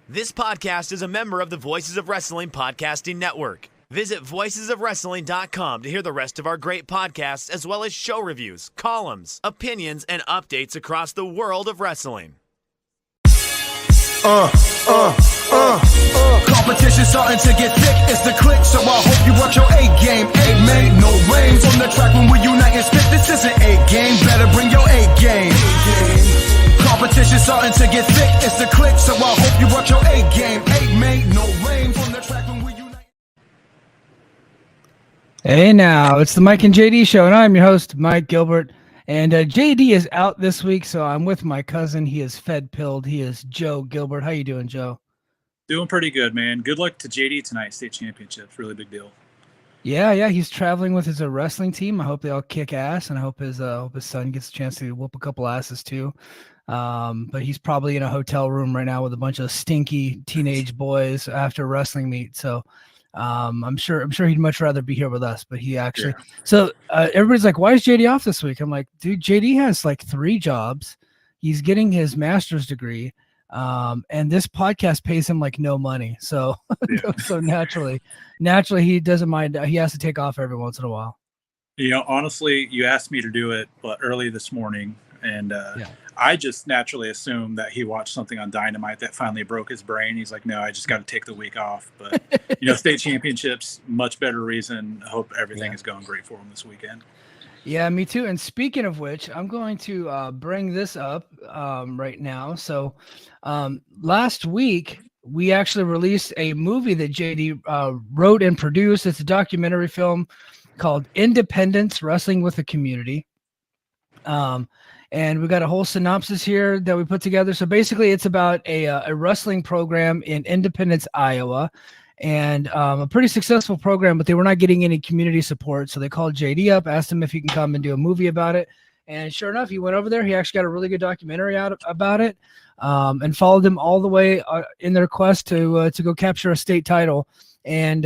This podcast is a member of the Voices of Wrestling Podcasting Network. Visit voicesofwrestling.com to hear the rest of our great podcasts, as well as show reviews, columns, opinions, and updates across the world of wrestling. Competition starting to get thick, it's the click, so I hope you work your A game. Ain't made no rain on the track when we unite and spit. This isn't A game, better bring your A game. Competition starting to get thick, it's the click, so I hope you work your A game. Ain't made no rain on the track when we unite. Hey now, it's the Mike and JD show, and I'm your host, Mike Gilbert. And JD is out this week, so I'm with my cousin. He is fed-pilled. He is Joe Gilbert. How you doing, Joe? Doing pretty good, man. Good luck to JD tonight, state championships. Really big deal. Yeah, he's traveling with his wrestling team. I hope they all kick ass, and I hope his son gets a chance to whoop a couple asses too. But he's probably in a hotel room right now with a bunch of stinky teenage boys after a wrestling meet. So I'm sure he'd much rather be here with us, but he actually, So everybody's like, why is JD off this week? I'm like, dude, JD has like 3 jobs. He's getting his master's degree. And this podcast pays him like no money. So, so naturally he doesn't mind. He has to take off every once in a while. You know, honestly, you asked me to do it early this morning, and I just naturally assumed that he watched something on Dynamite that finally broke his brain. He's like, no, I just got to take the week off. But, state championships, much better reason. I hope everything is going great for him this weekend. Yeah, me too. And speaking of which, I'm going to bring this up right now. So last week, we actually released a movie that JD wrote and produced. It's a documentary film called Independence, Wrestling with the Community. And we got a whole synopsis here that we put together. So basically, it's about a wrestling program in Independence, Iowa, and a pretty successful program, but they were not getting any community support. So they called JD up, asked him if he can come and do a movie about it. And sure enough, he went over there. He actually got a really good documentary out about it, and followed them all the way in their quest to go capture a state title, and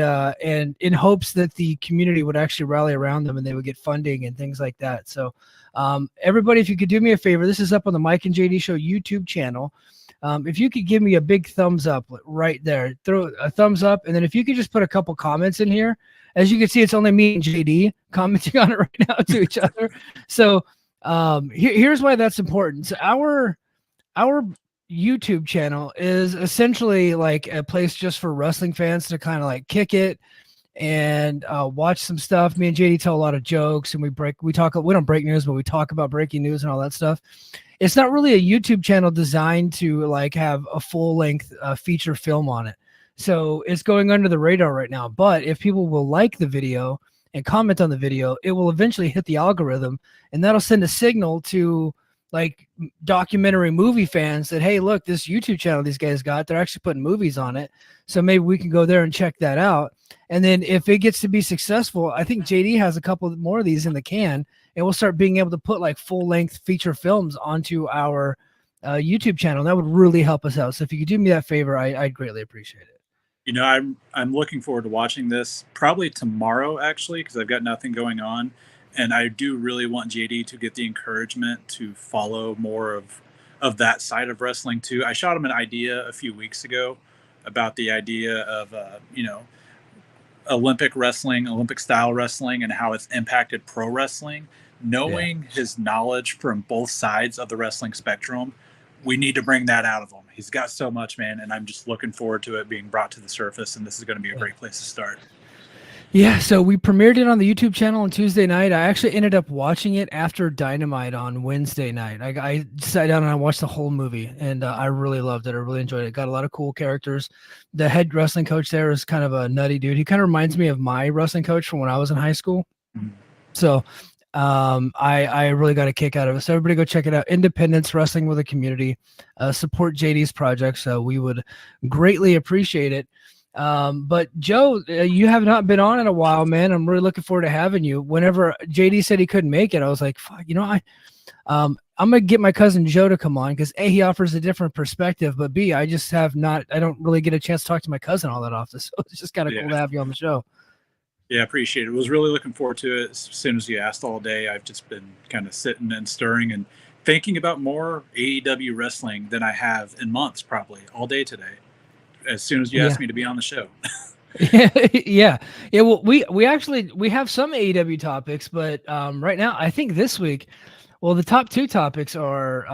in hopes that the community would actually rally around them and they would get funding and things like that. So everybody, if you could do me a favor, this is up on the Mike and JD Show YouTube channel. If you could give me a big thumbs up right there, throw a thumbs up, and then if you could just put a couple comments in here. As you can see, it's only me and JD commenting on it right now to each other. So here's why that's important. So our YouTube channel is essentially like a place just for wrestling fans to kind of like kick it and watch some stuff. Me and JD tell a lot of jokes, and we don't break news, but we talk about breaking news and all that stuff. It's not really a YouTube channel designed to like have a full length feature film on it. So it's going under the radar right now. But if people will like the video and comment on the video, it will eventually hit the algorithm, and that'll send a signal to like documentary movie fans that, hey, look, this YouTube channel these guys got, they're actually putting movies on it. So maybe we can go there and check that out. And then if it gets to be successful, I think JD has a couple more of these in the can, and we'll start being able to put like full length feature films onto our YouTube channel. That would really help us out. So if you could do me that favor, I'd greatly appreciate it. You know, I'm looking forward to watching this probably tomorrow, actually, because I've got nothing going on. And I do really want JD to get the encouragement to follow more of that side of wrestling too. I shot him an idea a few weeks ago about the idea of, Olympic wrestling, Olympic style wrestling, and how it's impacted pro wrestling. Knowing his knowledge from both sides of the wrestling spectrum, we need to bring that out of him. He's got so much, man. And I'm just looking forward to it being brought to the surface. And this is going to be a great place to start. Yeah, so we premiered it on the YouTube channel on Tuesday night. I actually ended up watching it after Dynamite on Wednesday night. I sat down and I watched the whole movie, and I really loved it. I really enjoyed it. Got a lot of cool characters. The head wrestling coach there is kind of a nutty dude. He kind of reminds me of my wrestling coach from when I was in high school. Mm-hmm. So I really got a kick out of it. So everybody go check it out. Independence, Wrestling with a Community. Support JD's project, so we would greatly appreciate it. But Joe, you have not been on in a while, man. I'm really looking forward to having you. Whenever JD said he couldn't make it, I was like, fuck, I'm gonna get my cousin Joe to come on, because A, he offers a different perspective, but B, I don't really get a chance to talk to my cousin all that often. So it's just kind of cool to have you on the show. Yeah, I appreciate it. I was really looking forward to it. As soon as you asked all day, I've just been kind of sitting and stirring and thinking about more AEW wrestling than I have in months, probably all day today. as soon as you asked me to be on the show. yeah. Well, we have some AEW topics, but right now I think this week, well, the top two topics are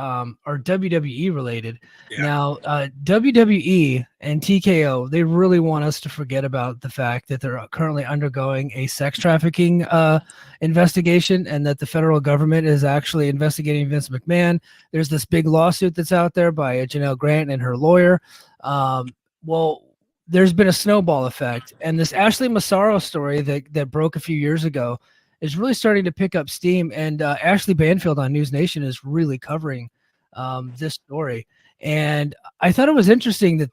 WWE related. Yeah. Now, WWE and TKO, they really want us to forget about the fact that they're currently undergoing a sex trafficking investigation, and that the federal government is actually investigating Vince McMahon. There's this big lawsuit that's out there by Janelle Grant and her lawyer. Well, there's been a snowball effect, and this Ashley Massarro story that broke a few years ago is really starting to pick up steam. And Ashley Banfield on News Nation is really covering this story. And I thought it was interesting that,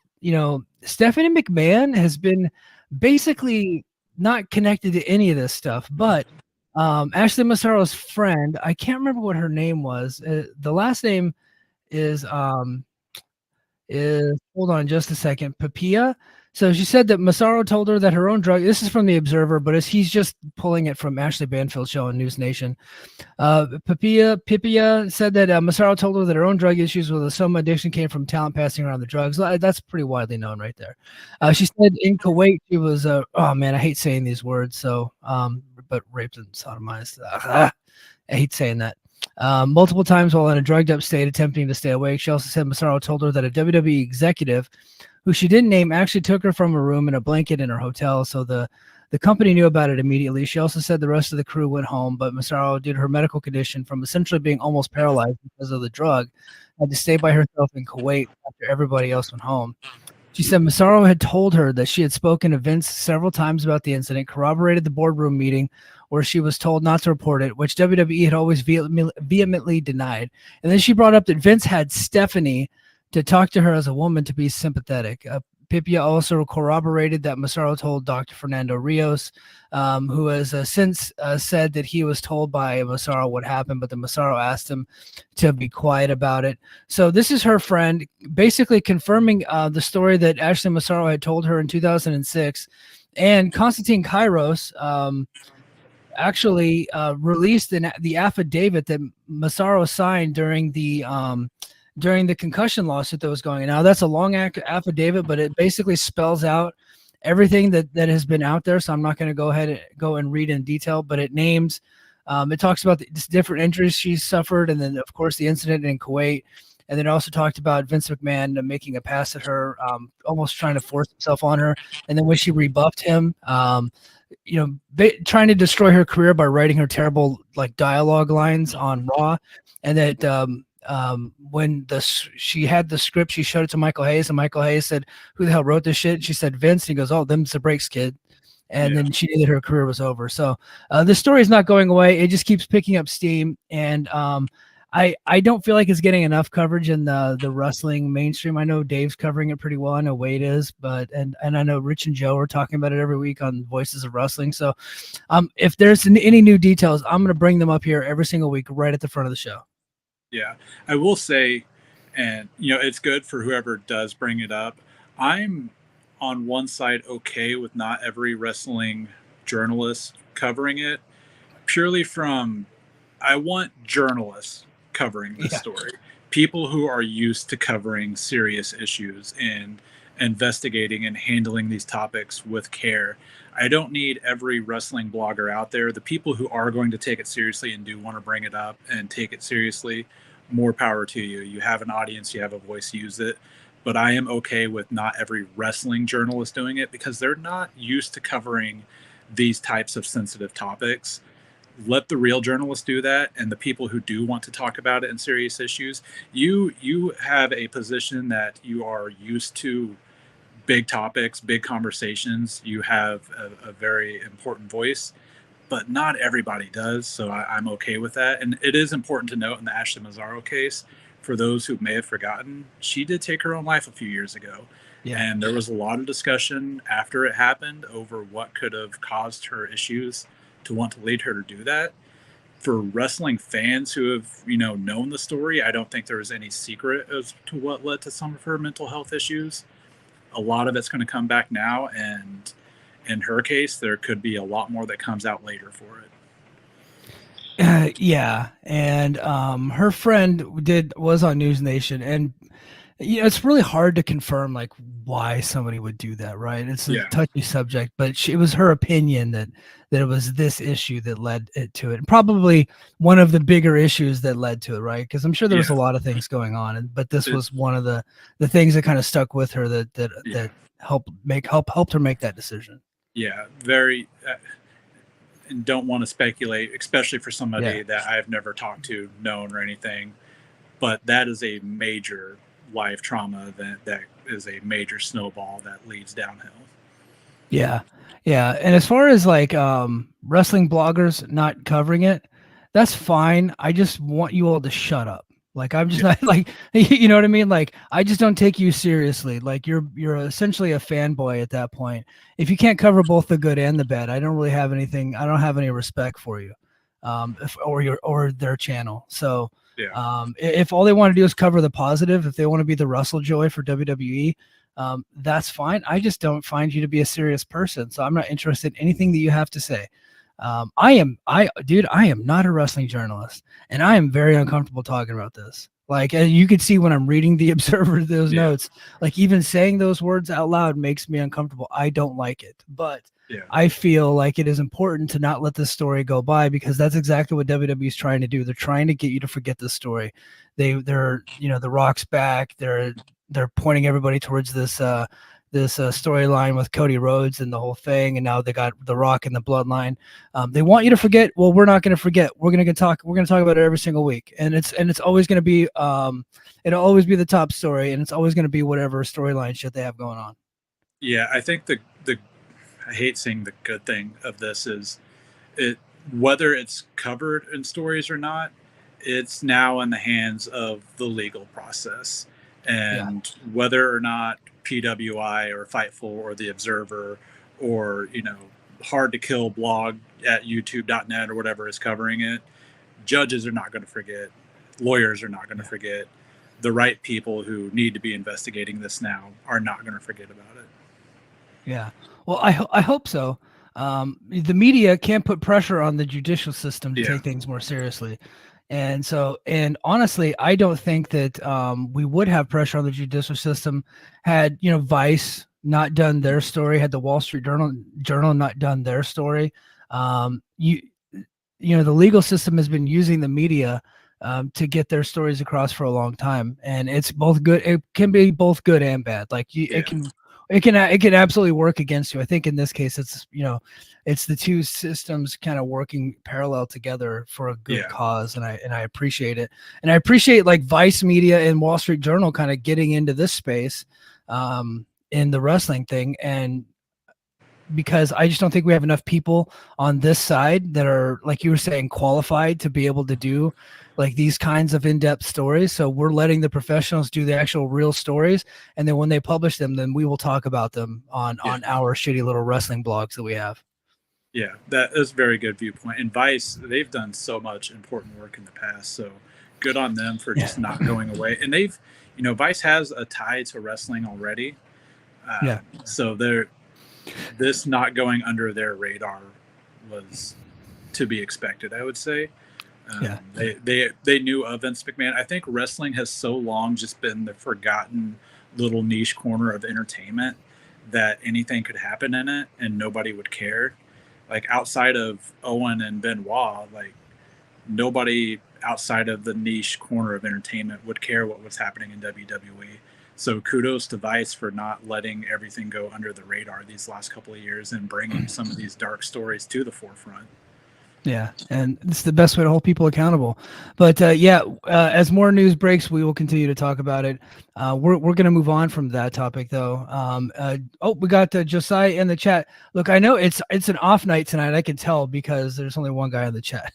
Stephanie McMahon has been basically not connected to any of this stuff, but Ashley Massarro's friend, I can't remember what her name was. The last name is hold on just a second, Papia. So she said that Massarro told her that her own drug, this is from The Observer, but he's just pulling it from Ashley Banfield's show on News Nation. Pipia said that Massarro told her that her own drug issues with a soma addiction came from talent passing around the drugs. That's pretty widely known right there. She said in Kuwait, she was, oh man, I hate saying these words. So, but raped and sodomized. I hate saying that. Multiple times while in a drugged up state attempting to stay awake. She also said Massarro told her that a WWE executive who she didn't name actually took her from her room in a blanket in her hotel, so the company knew about it immediately. She also said the rest of the crew went home, but Massarro, due to her medical condition from essentially being almost paralyzed because of the drug, had to stay by herself in Kuwait after everybody else went home. She said Massarro had told her that she had spoken to Vince several times about the incident, corroborated the boardroom meeting where she was told not to report it, which WWE had always vehemently denied. And then she brought up that Vince had Stephanie to talk to her as a woman to be sympathetic. Pipia also corroborated that Massarro told Dr. Fernando Rios, who has since said that he was told by Massarro what happened, but the Massarro asked him to be quiet about it. So this is her friend basically confirming the story that Ashley Massarro had told her in 2006. And Konstantin Kairos actually released the affidavit that Massarro signed during the concussion lawsuit that was going on. Now, that's a long affidavit, but it basically spells out everything that has been out there. So I'm not going to go and read in detail, but it names, it talks about the different injuries she suffered, and then, of course, the incident in Kuwait. And then it also talked about Vince McMahon making a pass at her, almost trying to force himself on her. And then when she rebuffed him, trying to destroy her career by writing her terrible dialogue lines on Raw. And that when she had the script, she showed it to Michael Hayes, and Michael Hayes said, "Who the hell wrote this shit?" She said, "Vince." And he goes, "Oh, them's the breaks, kid." And then she knew that her career was over. So the story is not going away. It just keeps picking up steam. And I don't feel like it's getting enough coverage in the wrestling mainstream. I know Dave's covering it pretty well. I know Wade is, and I know Rich and Joe are talking about it every week on Voices of Wrestling. So if there's any new details, I'm going to bring them up here every single week right at the front of the show. Yeah, I will say, and it's good for whoever does bring it up. I'm on one side okay with not every wrestling journalist covering it, purely from I want journalists covering this story. People who are used to covering serious issues and investigating and handling these topics with care. I don't need every wrestling blogger out there. The people who are going to take it seriously and do want to bring it up and take it seriously, more power to you. You have an audience, you have a voice, use it. But I am okay with not every wrestling journalist doing it because they're not used to covering these types of sensitive topics. Let the real journalists do that, and the people who do want to talk about it and serious issues, you have a position that you are used to big topics, big conversations. You have a very important voice, but not everybody does. So I'm okay with that. And it is important to note in the Ashley Massarro case, for those who may have forgotten, she did take her own life a few years ago. Yeah. And there was a lot of discussion after it happened over what could have caused her issues to want to lead her to do that. For wrestling fans who have, known the story, I don't think there was any secret as to what led to some of her mental health issues. A lot of it's going to come back now, and in her case, there could be a lot more that comes out later for it. Yeah, and her friend was on News Nation, and It's really hard to confirm like why somebody would do that, right? It's a touchy subject, but it was her opinion that it was this issue that led it to it, and probably one of the bigger issues that led to it, right? Because I'm sure there was a lot of things going on, but this was one of the things that kind of stuck with her that helped her make that decision. Yeah, very. And don't want to speculate, especially for somebody that I've never talked to, known, or anything. But that is a major life trauma that is a major snowball that leads downhill. Yeah. And as far as like wrestling bloggers not covering it, that's fine. I just want you all to shut up. Like, I'm just not like, you know what I mean? Like, I just don't take you seriously. Like, you're essentially a fanboy at that point. If you can't cover both the good and the bad, I don't really have anything. I don't have any respect for you, or their channel. So, if all they want to do is cover the positive, if they want to be the Russell Joy for WWE, that's fine. I just don't find you to be a serious person. So I'm not interested in anything that you have to say. I am not a wrestling journalist, and I am very uncomfortable talking about this. Like, and you can see when I'm reading the Observer, those notes, like even saying those words out loud makes me uncomfortable. I don't like it, but I feel like it is important to not let this story go by, because that's exactly what WWE is trying to do. They're trying to get you to forget this story. They're The Rock's back. They're pointing everybody towards this storyline with Cody Rhodes and the whole thing, and now they got The Rock and the Bloodline. They want you to forget. Well, we're not going to forget. We're going to talk about it every single week, and it's always going to be it'll always be the top story, and it's always going to be whatever storyline shit they have going on. Yeah, I think the I hate saying the good thing of this is whether it's covered in stories or not, it's now in the hands of the legal process, and whether or not PWI or Fightful or the Observer or Hard to Kill blog at youtube.net or whatever is covering it, judges are not going to forget, lawyers are not going to forget, the right people who need to be investigating this now are not going to forget about it. Yeah, well, I hope so. The media can't put pressure on the judicial system to take things more seriously. And honestly, I don't think that we would have pressure on the judicial system had, Vice not done their story, had the Wall Street Journal not done their story. The legal system has been using the media to get their stories across for a long time, and it's both good. It can be both good and bad. Like it can absolutely work against you. I think in this case, it's the two systems kind of working parallel together for a good cause, and I appreciate it. And I appreciate like Vice Media and Wall Street Journal kind of getting into this space in the wrestling thing, and because I just don't think we have enough people on this side that are, like you were saying, qualified to be able to do like these kinds of in-depth stories. So we're letting the professionals do the actual real stories, and then when they publish them, then we will talk about them on our shitty little wrestling blogs that we have. Yeah, that is a very good viewpoint. And Vice, they've done so much important work in the past, so good on them for just not going away. And they've, Vice has a tie to wrestling already. So this not going under their radar was to be expected, I would say. They knew of Vince McMahon. I think wrestling has so long just been the forgotten little niche corner of entertainment that anything could happen in it and nobody would care. Like outside of Owen and Benoit, like nobody outside of the niche corner of entertainment would care what was happening in WWE. So kudos to Vice for not letting everything go under the radar these last couple of years and bringing some of these dark stories to the forefront. Yeah, and it's the best way to hold people accountable. But as more news breaks, we will continue to talk about it. We're going to move on from that topic, though. We got Josiah in the chat. Look, I know it's an off night tonight. I can tell because there's only one guy in the chat.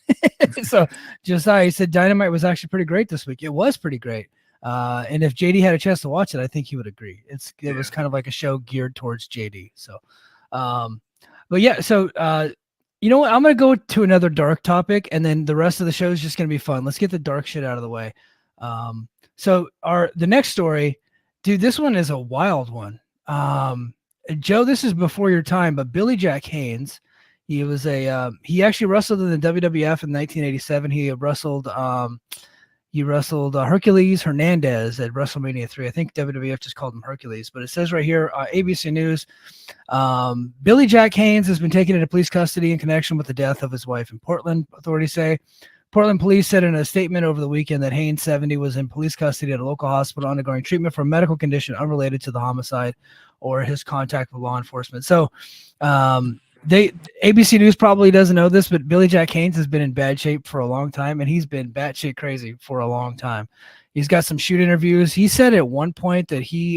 So Josiah said Dynamite was actually pretty great this week. It was pretty great. And if JD had a chance to watch it, I think he would agree. It was kind of like a show geared towards JD. So, you know what? I'm going to go to another dark topic, and then the rest of the show is just going to be fun. Let's get the dark shit out of the way. The next story, dude, this one is a wild one. Joe, this is before your time, but Billy Jack Haynes, he was he actually wrestled in the WWF in 1987. He wrestled He wrestled Hercules Hernandez at WrestleMania 3. I think WWF just called him Hercules, but it says right here, ABC News, Billy Jack Haynes has been taken into police custody in connection with the death of his wife in Portland, authorities say. Portland police said in a statement over the weekend that Haynes, 70, was in police custody at a local hospital undergoing treatment for a medical condition unrelated to the homicide or his contact with law enforcement. So ABC News probably doesn't know this, but Billy Jack Haynes has been in bad shape for a long time, and he's been batshit crazy for a long time. He's got some shoot interviews. He said at one point that he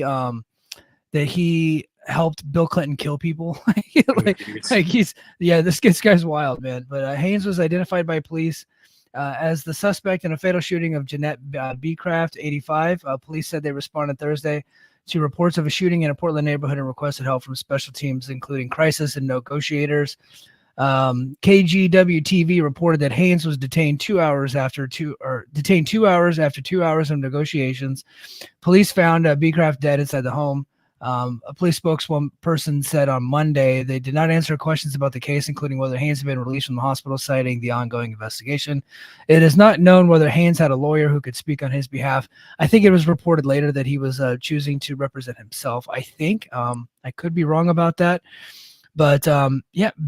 helped Bill Clinton kill people. This guy's wild, man. But Haynes was identified by police as the suspect in a fatal shooting of Jeanette Beecraft, 85. Police said they responded Thursday to reports of a shooting in a Portland neighborhood and requested help from special teams, including crisis and negotiators. KGW-TV reported that Haynes was detained 2 hours after 2 hours of negotiations. Police found Beecraft dead inside the home. A police spokesperson said on Monday they did not answer questions about the case, including whether Haynes had been released from the hospital, citing the ongoing investigation. It is not known whether Haynes had a lawyer who could speak on his behalf. I think it was reported later that he was choosing to represent himself. I think I could be wrong about that, but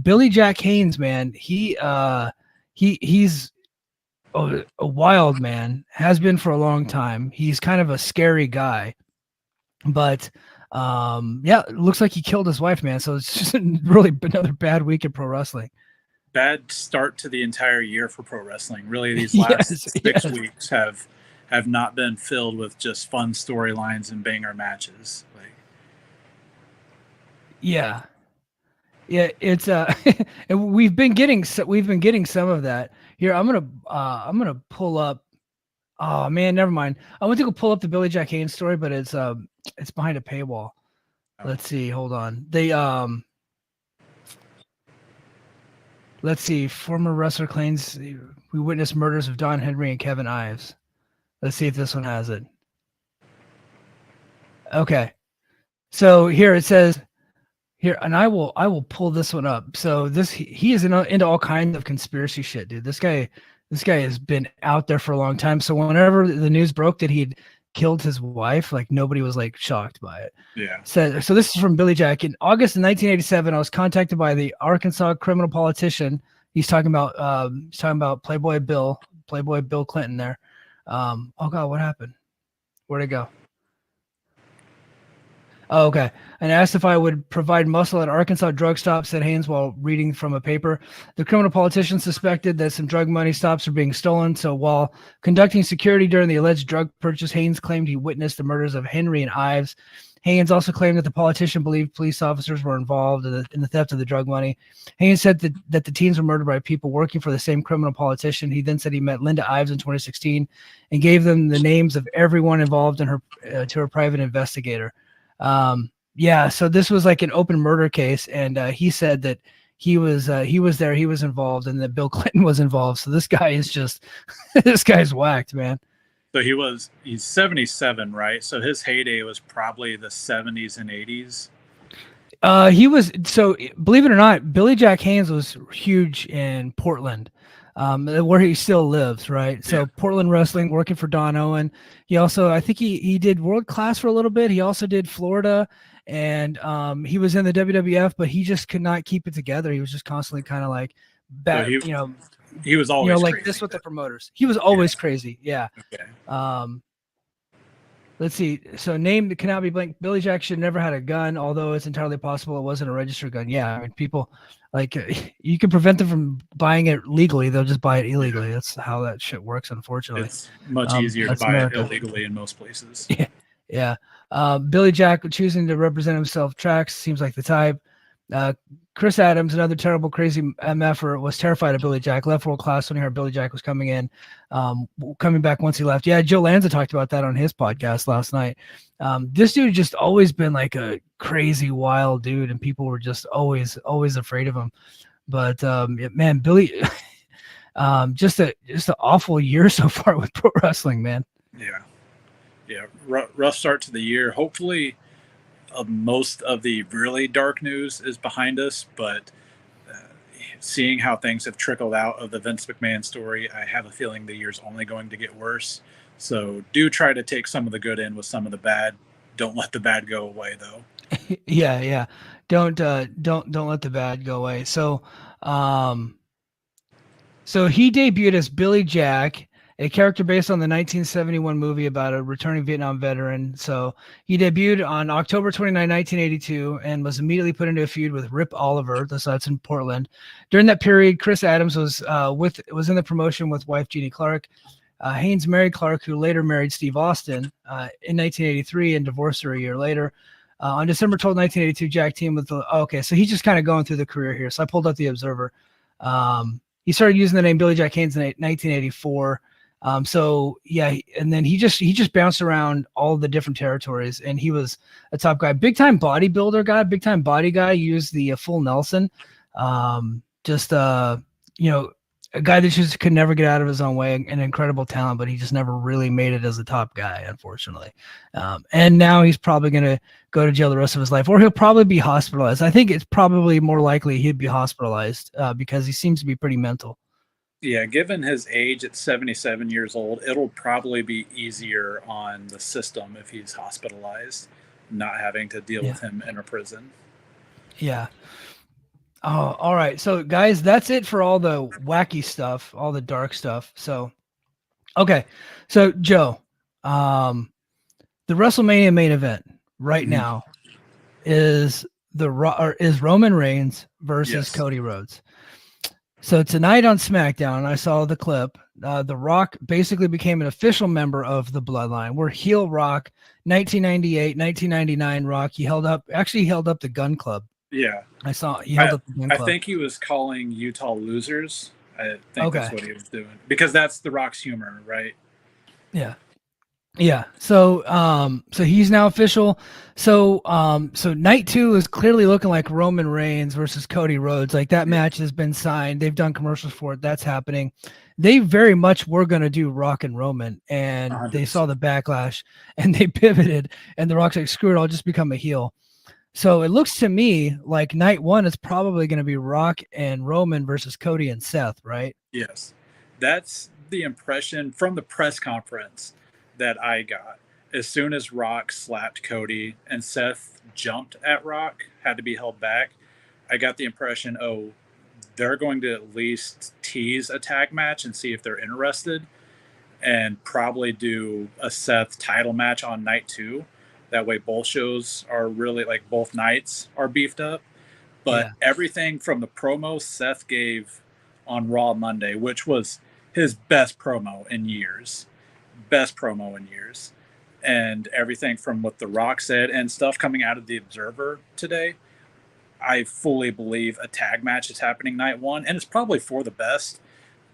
Billy Jack Haynes, man, he's a wild man, has been for a long time. He's kind of a scary guy, but it looks like he killed his wife, man. So it's just really another bad week in pro wrestling. Bad start to the entire year for pro wrestling. Really, these last 6 weeks have not been filled with just fun storylines and banger matches. It's and we've been getting some of that here. I'm gonna pull up. Oh man, never mind. I went to go pull up the Billy Jack Haynes story, but it's behind a paywall. Let's see. Hold on. Let's see. Former wrestler claims we witnessed murders of Don Henry and Kevin Ives. Let's see if this one has it. Okay. So here it says here, and I will pull this one up. So he is into all kinds of conspiracy shit, dude. This guy has been out there for a long time. So whenever the news broke that he'd killed his wife, like nobody was like shocked by it. Yeah. So this is from Billy Jack. In August of 1987, I was contacted by the Arkansas criminal politician. He's talking about Playboy Bill Clinton there. Oh God, what happened? Where'd it go? Oh, okay. And asked if I would provide muscle at Arkansas drug stop, said Haynes while reading from a paper. The criminal politician suspected that some drug money stops were being stolen. So while conducting security during the alleged drug purchase, Haynes claimed he witnessed the murders of Henry and Ives. Haynes also claimed that the politician believed police officers were involved in the theft of the drug money. Haynes said that the teens were murdered by people working for the same criminal politician. He then said he met Linda Ives in 2016 and gave them the names of everyone involved in to her private investigator. So this was like an open murder case, and he said that he was there, he was involved, and that Bill Clinton was involved. So this guy is just this guy's whacked, man. So he's 77, right? So his heyday was probably the 70s and 80s. He was, so believe it or not, Billy Jack Haynes was huge in Portland, where he still lives, right? So Portland wrestling, working for Don Owen. He also, I think he did World Class for a little bit. He also did Florida, and he was in the WWF, but he just could not keep it together. He was just constantly kind of like bad, he was always like crazy, this with the promoters. He was always crazy. Yeah. Okay. Let's see. So name that cannot be blank. Billy Jack should never had a gun, although it's entirely possible it wasn't a registered gun. Yeah, I mean, people like you can prevent them from buying it legally; they'll just buy it illegally. That's how that shit works. Unfortunately, it's much easier to buy it illegally in most places. Yeah. Billy Jack choosing to represent himself tracks seems like the type. Chris Adams, another terrible, crazy MFer, was terrified of Billy Jack. Left World Class when he heard Billy Jack was coming in, coming back once he left. Yeah, Joe Lanza talked about that on his podcast last night. This dude just always been like a crazy, wild dude, and people were just always afraid of him. But man, Billy, just an awful year so far with pro wrestling, man. Yeah, rough start to the year. Hopefully, most of the really dark news is behind us, but seeing how things have trickled out of the Vince McMahon story, I have a feeling the year's only going to get worse. So do try to take some of the good in with some of the bad. Don't let the bad go away, though. Yeah. Don't let the bad go away. So he debuted as Billy Jack, a character based on the 1971 movie about a returning Vietnam veteran. So he debuted on October 29, 1982, and was immediately put into a feud with Rip Oliver. That's in Portland. During that period, Chris Adams was in the promotion with wife Jeannie Clark. Haynes married Clark, who later married Steve Austin in 1983 and divorced her a year later. On December 12, 1982, Jack teamed with so he's just kind of going through the career here. So I pulled up the Observer. He started using the name Billy Jack Haynes in 1984. And then he just bounced around all the different territories, and he was a top guy, big time bodybuilder guy, big time body guy. Used the full Nelson, a guy that just could never get out of his own way, an incredible talent, but he just never really made it as a top guy, unfortunately. And now he's probably going to go to jail the rest of his life, or he'll probably be hospitalized. I think it's probably more likely he'd be hospitalized because he seems to be pretty mental. Yeah, given his age at 77 years old, it'll probably be easier on the system if he's hospitalized, not having to deal with him in a prison. Yeah. Oh, all right. So, guys, that's it for all the wacky stuff, all the dark stuff. So, okay. So, Joe, the WrestleMania main event right now is Roman Reigns versus Cody Rhodes. So tonight on SmackDown, I saw the clip. The Rock basically became an official member of the Bloodline. We're heel Rock, 1998, 1999 Rock. He held up the Gun Club. Yeah. I saw he held up the Gun Club. I think he was calling Utah losers. I think that's what he was doing. Because that's the Rock's humor, right? Yeah. Yeah. So he's now official. So night 2 is clearly looking like Roman Reigns versus Cody Rhodes. Like that match has been signed. They've done commercials for it. That's happening. They very much were going to do Rock and Roman, and 100%. They saw the backlash and they pivoted, and the Rock's like, screw it, I'll just become a heel. So it looks to me like night 1 is probably going to be Rock and Roman versus Cody and Seth, right? Yes. That's the impression from the press conference that I got. As soon as Rock slapped Cody and Seth jumped at Rock, had to be held back, I got the impression, they're going to at least tease a tag match and see if they're interested, and probably do a Seth title match on night 2. That way both shows are really, like, both nights are beefed up. But everything from the promo Seth gave on Raw Monday, which was his best promo in years, and everything from what The Rock said and stuff coming out of the Observer today, I fully believe a tag match is happening night 1, and it's probably for the best.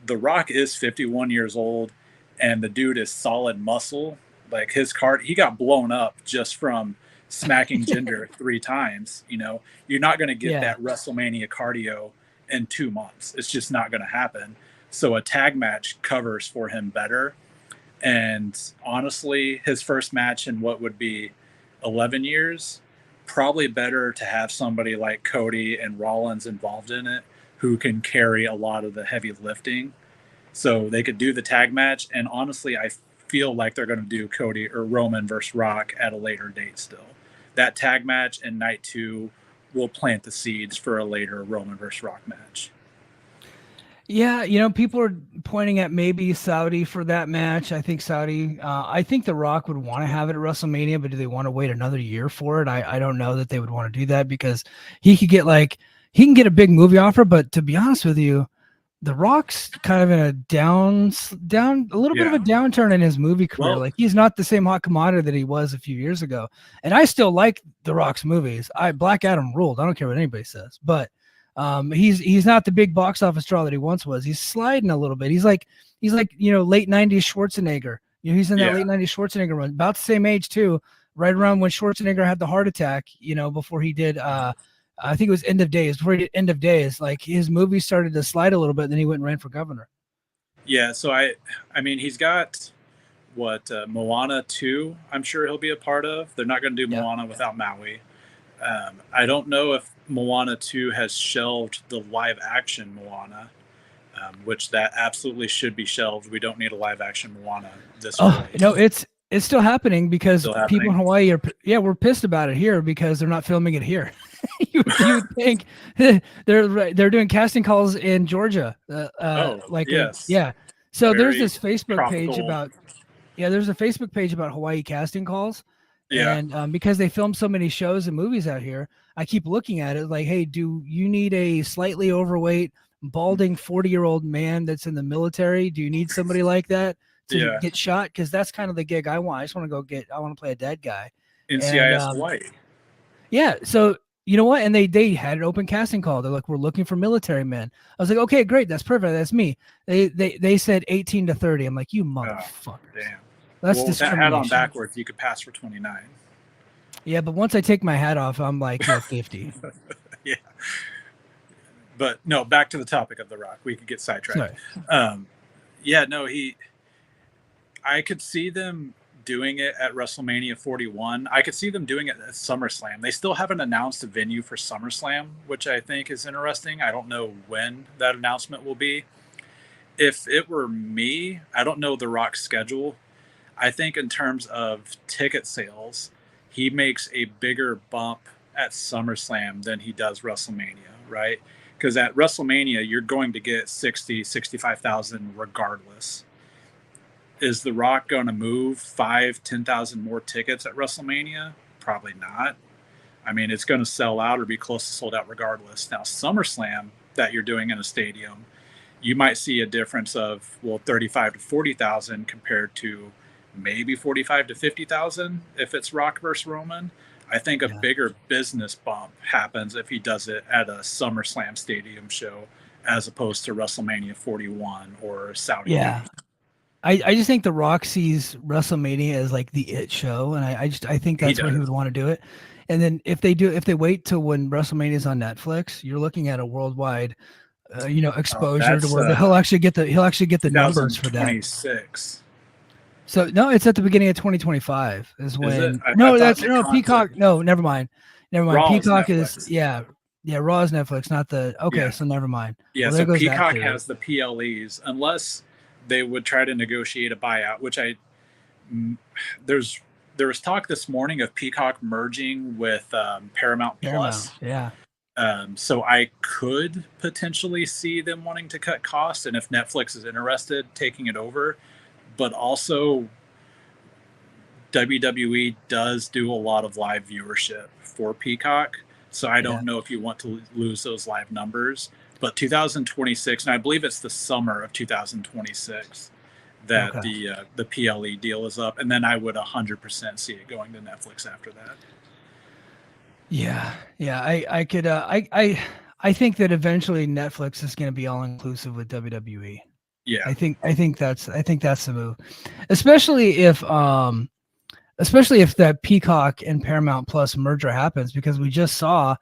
The Rock is 51 years old, and the dude is solid muscle. Like, his card, he got blown up just from smacking Jinder 3 times. You know, you're not going to get that WrestleMania cardio in 2 months. It's just not going to happen. So a tag match covers for him better. And honestly, his first match in what would be 11 years, probably better to have somebody like Cody and Rollins involved in it who can carry a lot of the heavy lifting. So they could do the tag match. And honestly, I feel like they're going to do Cody or Roman versus Rock at a later date still. That tag match in night 2 will plant the seeds for a later Roman versus Rock match. Yeah, people are pointing at maybe Saudi for that match. I think Saudi, I think The Rock would want to have it at WrestleMania, but do they want to wait another year for it? I don't know that they would want to do that, because he can get a big movie offer, but to be honest with you, The Rock's kind of in a down a little bit of a downturn in his movie career. Like, he's not the same hot commodity that he was a few years ago. And I still like The Rock's movies. Black Adam ruled. I don't care what anybody says, but he's not the big box office draw that he once was. He's sliding a little bit. He's like late 90s Schwarzenegger. He's in that late 90s Schwarzenegger run, about the same age too, right around when Schwarzenegger had the heart attack, before he did I think it was End of Days. Before he did End of Days, like, his movie started to slide a little bit, and then he went and ran for governor. Yeah, so I mean, he's got Moana 2, I'm sure he'll be a part of. They're not going to do Moana without Maui. I don't know if Moana 2 has shelved the live action Moana, which that absolutely should be shelved. We don't need a live action Moana this early. No, it's still happening because Still happening? people in Hawaii we're pissed about it here because they're not filming it here. you would think they're doing casting calls in Georgia. Yes. So Very there's this Facebook tropical. page about there's a Facebook page about Hawaii casting calls. Yeah. And because they film so many shows and movies out here, I keep looking at it like, hey, do you need a slightly overweight, balding 40-year-old man that's in the military? Do you need somebody like that to get shot? Because that's kind of the gig I want. I just want to I want to play a dead guy. NCIS Hawaii. Yeah. So you know what? And they had an open casting call. They're like, we're looking for military men. I was like, okay, great. That's perfect. That's me. They said 18 to 30. I'm like, you motherfucker. Damn. That's with that hat on backwards, you could pass for 29. Yeah, but once I take my hat off, I'm like 50. Yeah. But no, back to the topic of The Rock. We could get sidetracked. I could see them doing it at WrestleMania 41. I could see them doing it at SummerSlam. They still haven't announced a venue for SummerSlam, which I think is interesting. I don't know when that announcement will be. If it were me, I don't know The Rock's schedule. I think in terms of ticket sales, he makes a bigger bump at SummerSlam than he does WrestleMania, right? Because at WrestleMania, you're going to get 60, 65,000 regardless. Is The Rock going to move 5,000, 10,000 more tickets at WrestleMania? Probably not. I mean, it's going to sell out or be close to sold out regardless. Now, SummerSlam that you're doing in a stadium, you might see a difference of, 35 to 40,000 compared to maybe 45 to 50,000 if it's Rock versus Roman. I think a bigger business bump happens if he does it at a SummerSlam stadium show as opposed to WrestleMania 41 or Saudi. Yeah. I just think The Rock sees WrestleMania as like the it show, and I think that's where he would want to do it. And then if they wait till when WrestleMania is on Netflix, you're looking at a worldwide exposure to where he'll actually get the numbers for that. 2026. So no, it's at the beginning of 2025 is when. Peacock. No, never mind. Peacock is Raw is Netflix, not the. Okay, so never mind. Yeah, so Peacock has the PLEs unless they would try to negotiate a buyout, which there was talk this morning of Peacock merging with Paramount Plus. Yeah. So I could potentially see them wanting to cut costs, and if Netflix is interested, taking it over. But also, WWE does do a lot of live viewership for Peacock, so I don't know if you want to lose those live numbers. But 2026, and I believe it's the summer of 2026 that the PLE deal is up, and then I would 100% see it going to Netflix after that. Yeah, I could. I think that eventually Netflix is going to be all inclusive with WWE. Yeah, I think that's the move, especially if that Peacock and Paramount Plus merger happens, because we just saw,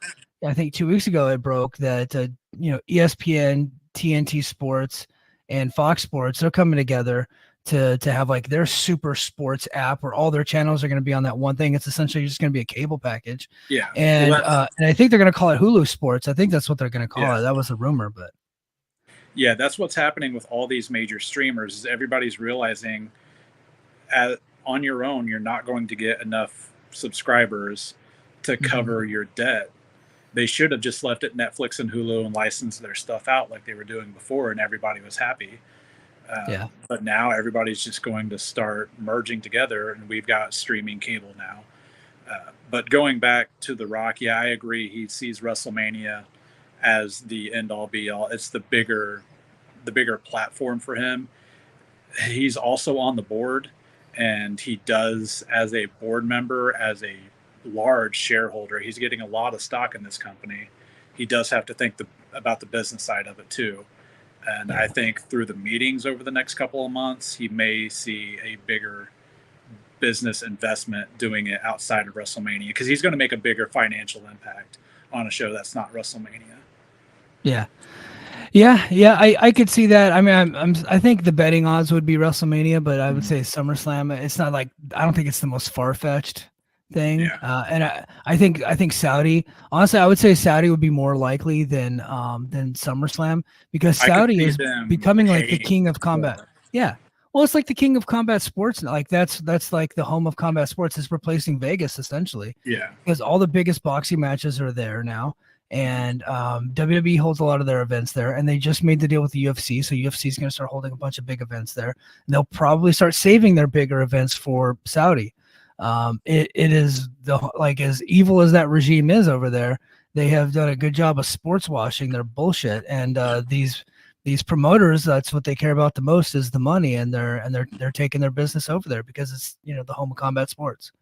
I think 2 weeks ago it broke that ESPN, TNT Sports, and Fox Sports, they're coming together to have like their super sports app where all their channels are going to be on that one thing. It's essentially just going to be a cable package. Yeah, and I think they're going to call it Hulu Sports. I think that's what they're going to call it. That was a rumor, but. Yeah, that's what's happening with all these major streamers is everybody's realizing on your own, you're not going to get enough subscribers to cover your debt. They should have just left it Netflix and Hulu and licensed their stuff out like they were doing before, and everybody was happy. But now everybody's just going to start merging together, and we've got streaming cable now. But going back to The Rock, I agree. He sees WrestleMania as the end all be all. It's the bigger platform for him. He's also on the board, and he does, as a board member, as a large shareholder, he's getting a lot of stock in this company. He does have to think about the business side of it too. And I think through the meetings over the next couple of months, he may see a bigger business investment doing it outside of WrestleMania, because he's going to make a bigger financial impact on a show that's not WrestleMania. I could see that. I mean, I think the betting odds would be WrestleMania, but I would say SummerSlam. It's not like, I don't think it's the most far-fetched thing. Yeah. And I think Saudi, honestly, I would say Saudi would be more likely than SummerSlam, because I could Saudi see is them becoming like the paying king of combat. more. Yeah. Well, it's like the king of combat sports. Like that's like the home of combat sports. It's replacing Vegas essentially, Yeah. because all the biggest boxing matches are there now. And WWE holds a lot of their events there, and they just made the deal with the UFC. So UFC is going to start holding a bunch of big events there. And they'll probably start saving their bigger events for Saudi. It is like, as evil as that regime is over there, they have done a good job of sports washing their bullshit. And these promoters, that's what they care about the most, is the money, and they're taking their business over there because it's, the home of combat sports.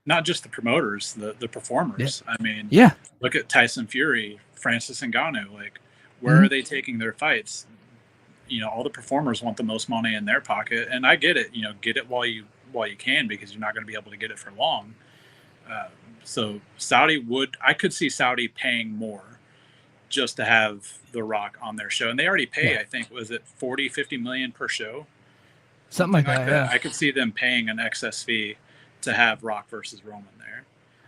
Not just the promoters, the performers. Yeah. I mean, Yeah. look at Tyson Fury, Francis Ngannou. Like, where are they taking their fights? All the performers want the most money in their pocket, and I get it. Get it while you can, because you're not going to be able to get it for long. So I could see Saudi paying more just to have The Rock on their show, and they already pay. I think, was it 40-50 million per show, something like that. Yeah. I could see them paying an excess fee to have Rock versus Roman there.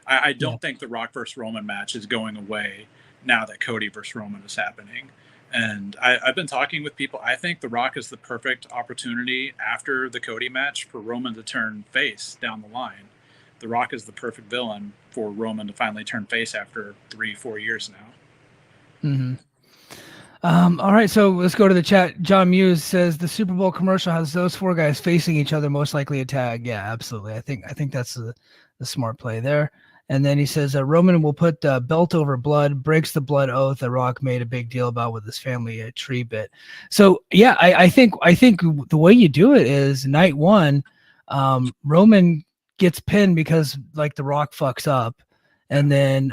I don't think the Rock versus Roman match is going away now that Cody versus Roman is happening. And I've been talking with people. I think The Rock is the perfect opportunity after the Cody match for Roman to turn face down the line. The Rock is the perfect villain for Roman to finally turn face after 3-4 years now. Mm-hmm. All right, so let's go to the chat. John Muse says the Super Bowl commercial has those four guys facing each other, most likely a tag. Yeah, absolutely. I think that's the smart play there. And then he says Roman will put belt over blood, breaks the blood oath that Rock made a big deal about with his family tree bit. So yeah, I think the way you do it is night one, Roman gets pinned because like the Rock fucks up. And then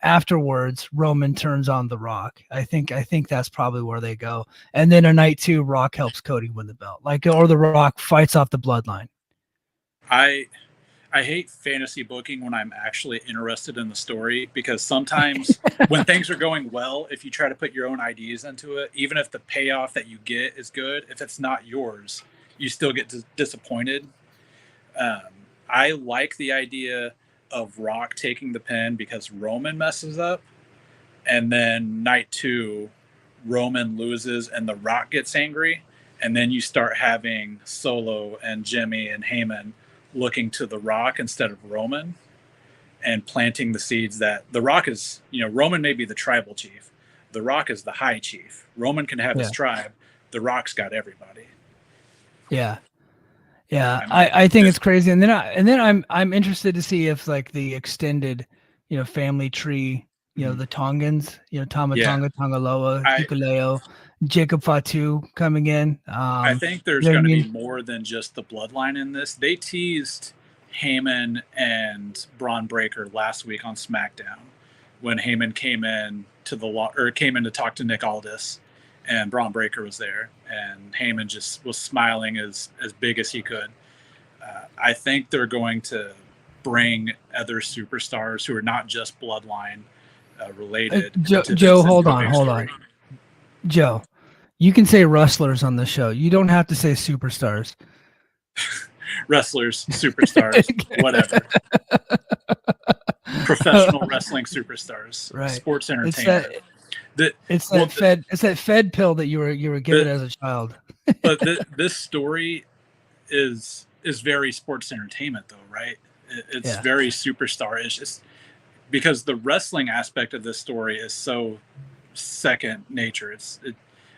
afterwards, Roman turns on The Rock. I think that's probably where they go. And then a night two, Rock helps Cody win the belt, or The Rock fights off the bloodline. I hate fantasy booking when I'm actually interested in the story, because sometimes when things are going well, if you try to put your own ideas into it, even if the payoff that you get is good, if it's not yours, you still get disappointed. I like the idea of Rock taking the pin because Roman messes up, and then night two, Roman loses and The Rock gets angry, and then you start having Solo and Jimmy and Heyman looking to The Rock instead of Roman, and planting the seeds that The Rock is, Roman may be the tribal chief, The Rock is the high chief. Roman can have his tribe, The Rock's got everybody. Yeah. Yeah, I think it's crazy, and then I'm interested to see if like the extended, family tree, the Tongans, Tama Tonga, Tongaloa, Hikuleo, Jacob Fatu coming in. I think there's going to be more than just the bloodline in this. They teased Heyman and Braun Breaker last week on SmackDown when Heyman came in to talk to Nick Aldis, and Braun Breaker was there, and Heyman just was smiling as big as he could. I think they're going to bring other superstars who are not just bloodline related. Joe, hold on. Joe, you can say wrestlers on the show. You don't have to say superstars. Wrestlers, superstars, whatever. Professional wrestling superstars, right? Sports entertainment. It's that fed pill that you were given as a child. But this story is very sports entertainment, though, right? It's very superstar-ish. It's because the wrestling aspect of this story is so second nature.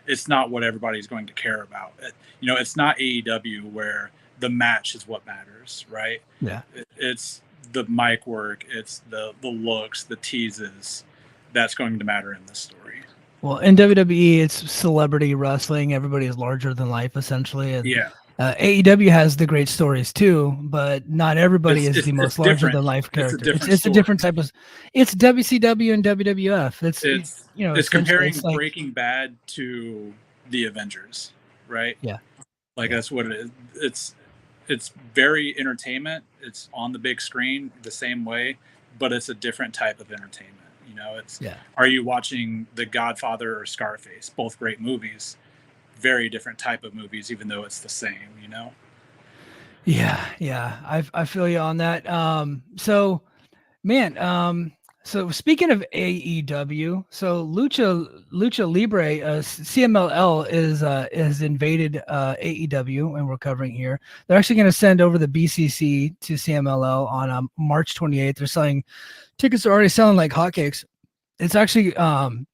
It's not what everybody's going to care about. It's not AEW where the match is what matters, right? Yeah. It's the mic work. It's the looks, the teases. That's going to matter in this story. Well, in WWE, it's celebrity wrestling. Everybody is larger than life, essentially. And, AEW has the great stories too, but not everybody is the most larger than life character. It's a different type of. It's WCW and WWF. It's comparing Breaking Bad to the Avengers, right? Yeah, that's what it is. It's very entertainment. It's on the big screen the same way, but it's a different type of entertainment. Are you watching The Godfather or Scarface? Both great movies, very different type of movies, even though it's the same, Yeah. I feel you on that. So Man, so speaking of AEW, so Lucha Libre, CMLL is invaded AEW, and we're covering here. They're actually going to send over the BCC to CMLL on March 28th. They're selling tickets, are already selling like hotcakes. It's actually going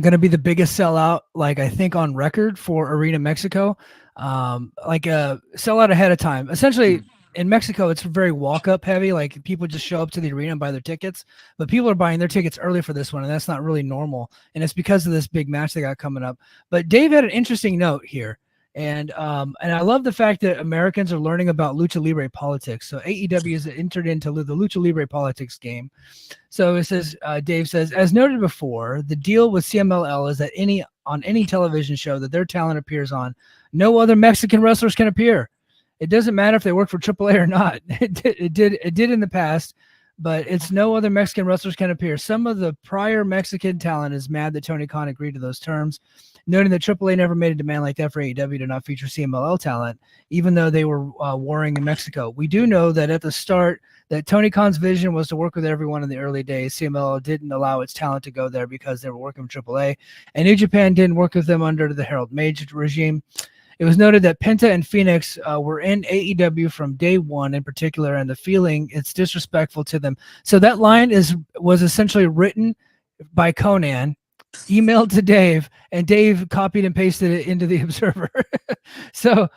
to be the biggest sellout, like I think on record for Arena Mexico. Like a sellout ahead of time. Essentially, in Mexico, it's very walk-up heavy. Like people just show up to the arena and buy their tickets, but people are buying their tickets early for this one, and that's not really normal. And it's because of this big match they got coming up. But Dave had an interesting note here, and I love the fact that Americans are learning about Lucha Libre politics. So AEW has entered into the Lucha Libre politics game. So it says, Dave says, as noted before, the deal with CMLL is that on any television show that their talent appears on, no other Mexican wrestlers can appear. It doesn't matter if they work for AAA or not. It did in the past, but it's no other Mexican wrestlers can appear. Some of the prior Mexican talent is mad that Tony Khan agreed to those terms, noting that AAA never made a demand like that for AEW to not feature CMLL talent, even though they were warring in Mexico. We do know that at the start that Tony Khan's vision was to work with everyone in the early days. CMLL didn't allow its talent to go there because they were working with AAA, and New Japan didn't work with them under the Harold Meij regime. It was noted that Penta and Phoenix were in AEW from day one in particular, and the feeling it's disrespectful to them. So that line was essentially written by Conan, emailed to Dave, and Dave copied and pasted it into the Observer. So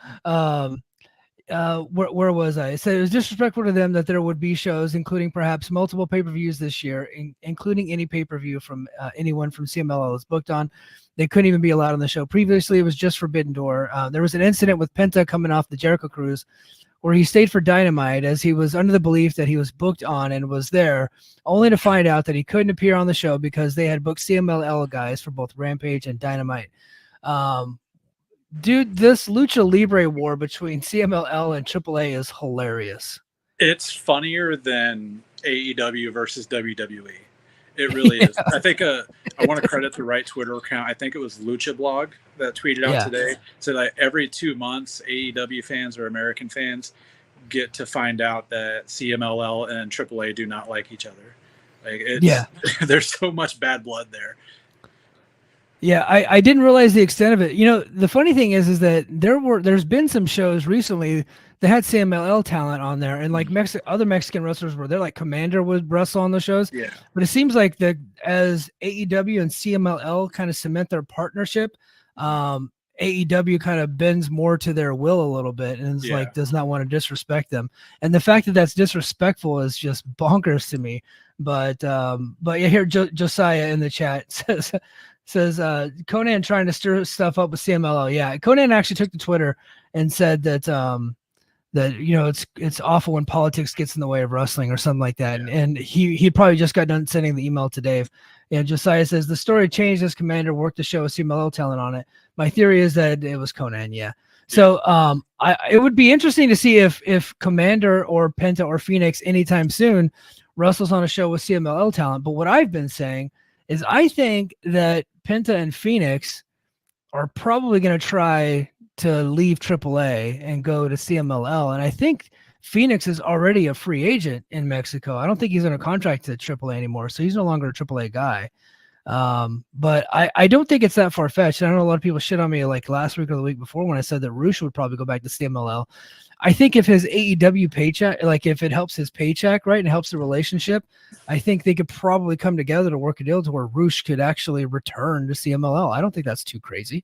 where was I? It said it was disrespectful to them that there would be shows, including perhaps multiple pay-per-views this year, including any pay-per-view from anyone from CMLL is booked on. They couldn't even be allowed on the show. Previously, it was just Forbidden Door. There was an incident with Penta coming off the Jericho Cruise where he stayed for Dynamite as he was under the belief that he was booked on and was there, only to find out that he couldn't appear on the show because they had booked CMLL guys for both Rampage and Dynamite. Dude, this Lucha Libre war between CMLL and AAA is hilarious. It's funnier than AEW versus WWE. It really is. I think I want to credit the right Twitter account. I think it was Lucha Blog that tweeted out today. So that every 2 months, AEW fans or American fans get to find out that CMLL and AAA do not like each other. Like there's so much bad blood there. Yeah, I didn't realize the extent of it. You know, the funny thing is that there's been some shows recently that had CMLL talent on there, and like other Mexican wrestlers were there, like Commander would wrestle on the shows. Yeah. But it seems like that as AEW and CMLL kind of cement their partnership, AEW kind of bends more to their will a little bit, and it's like does not want to disrespect them. And the fact that that's disrespectful is just bonkers to me. But yeah, here Josiah in the chat says Conan trying to stir stuff up with CMLL. Yeah, Conan actually took to Twitter and said that you know it's awful when politics gets in the way of wrestling or something like that. And he probably just got done sending the email to Dave. And Josiah says the story changed as Commander worked to show a CMLL talent on it. My theory is that it was Conan. Yeah. So it would be interesting to see if Commander or Penta or Phoenix anytime soon wrestles on a show with CMLL talent. But what I've been saying is I think that Penta and Phoenix are probably going to try to leave AAA and go to CMLL. And I think Phoenix is already a free agent in Mexico. I don't think he's on a contract to AAA anymore, so he's no longer a AAA guy. But I don't think it's that far-fetched. I know a lot of people shit on me like last week or the week before when I said that Rush would probably go back to CMLL. I think if his AEW paycheck, like if it helps his paycheck, right, and helps the relationship, I think they could probably come together to work a deal to where Rush could actually return to CMLL. I don't think that's too crazy.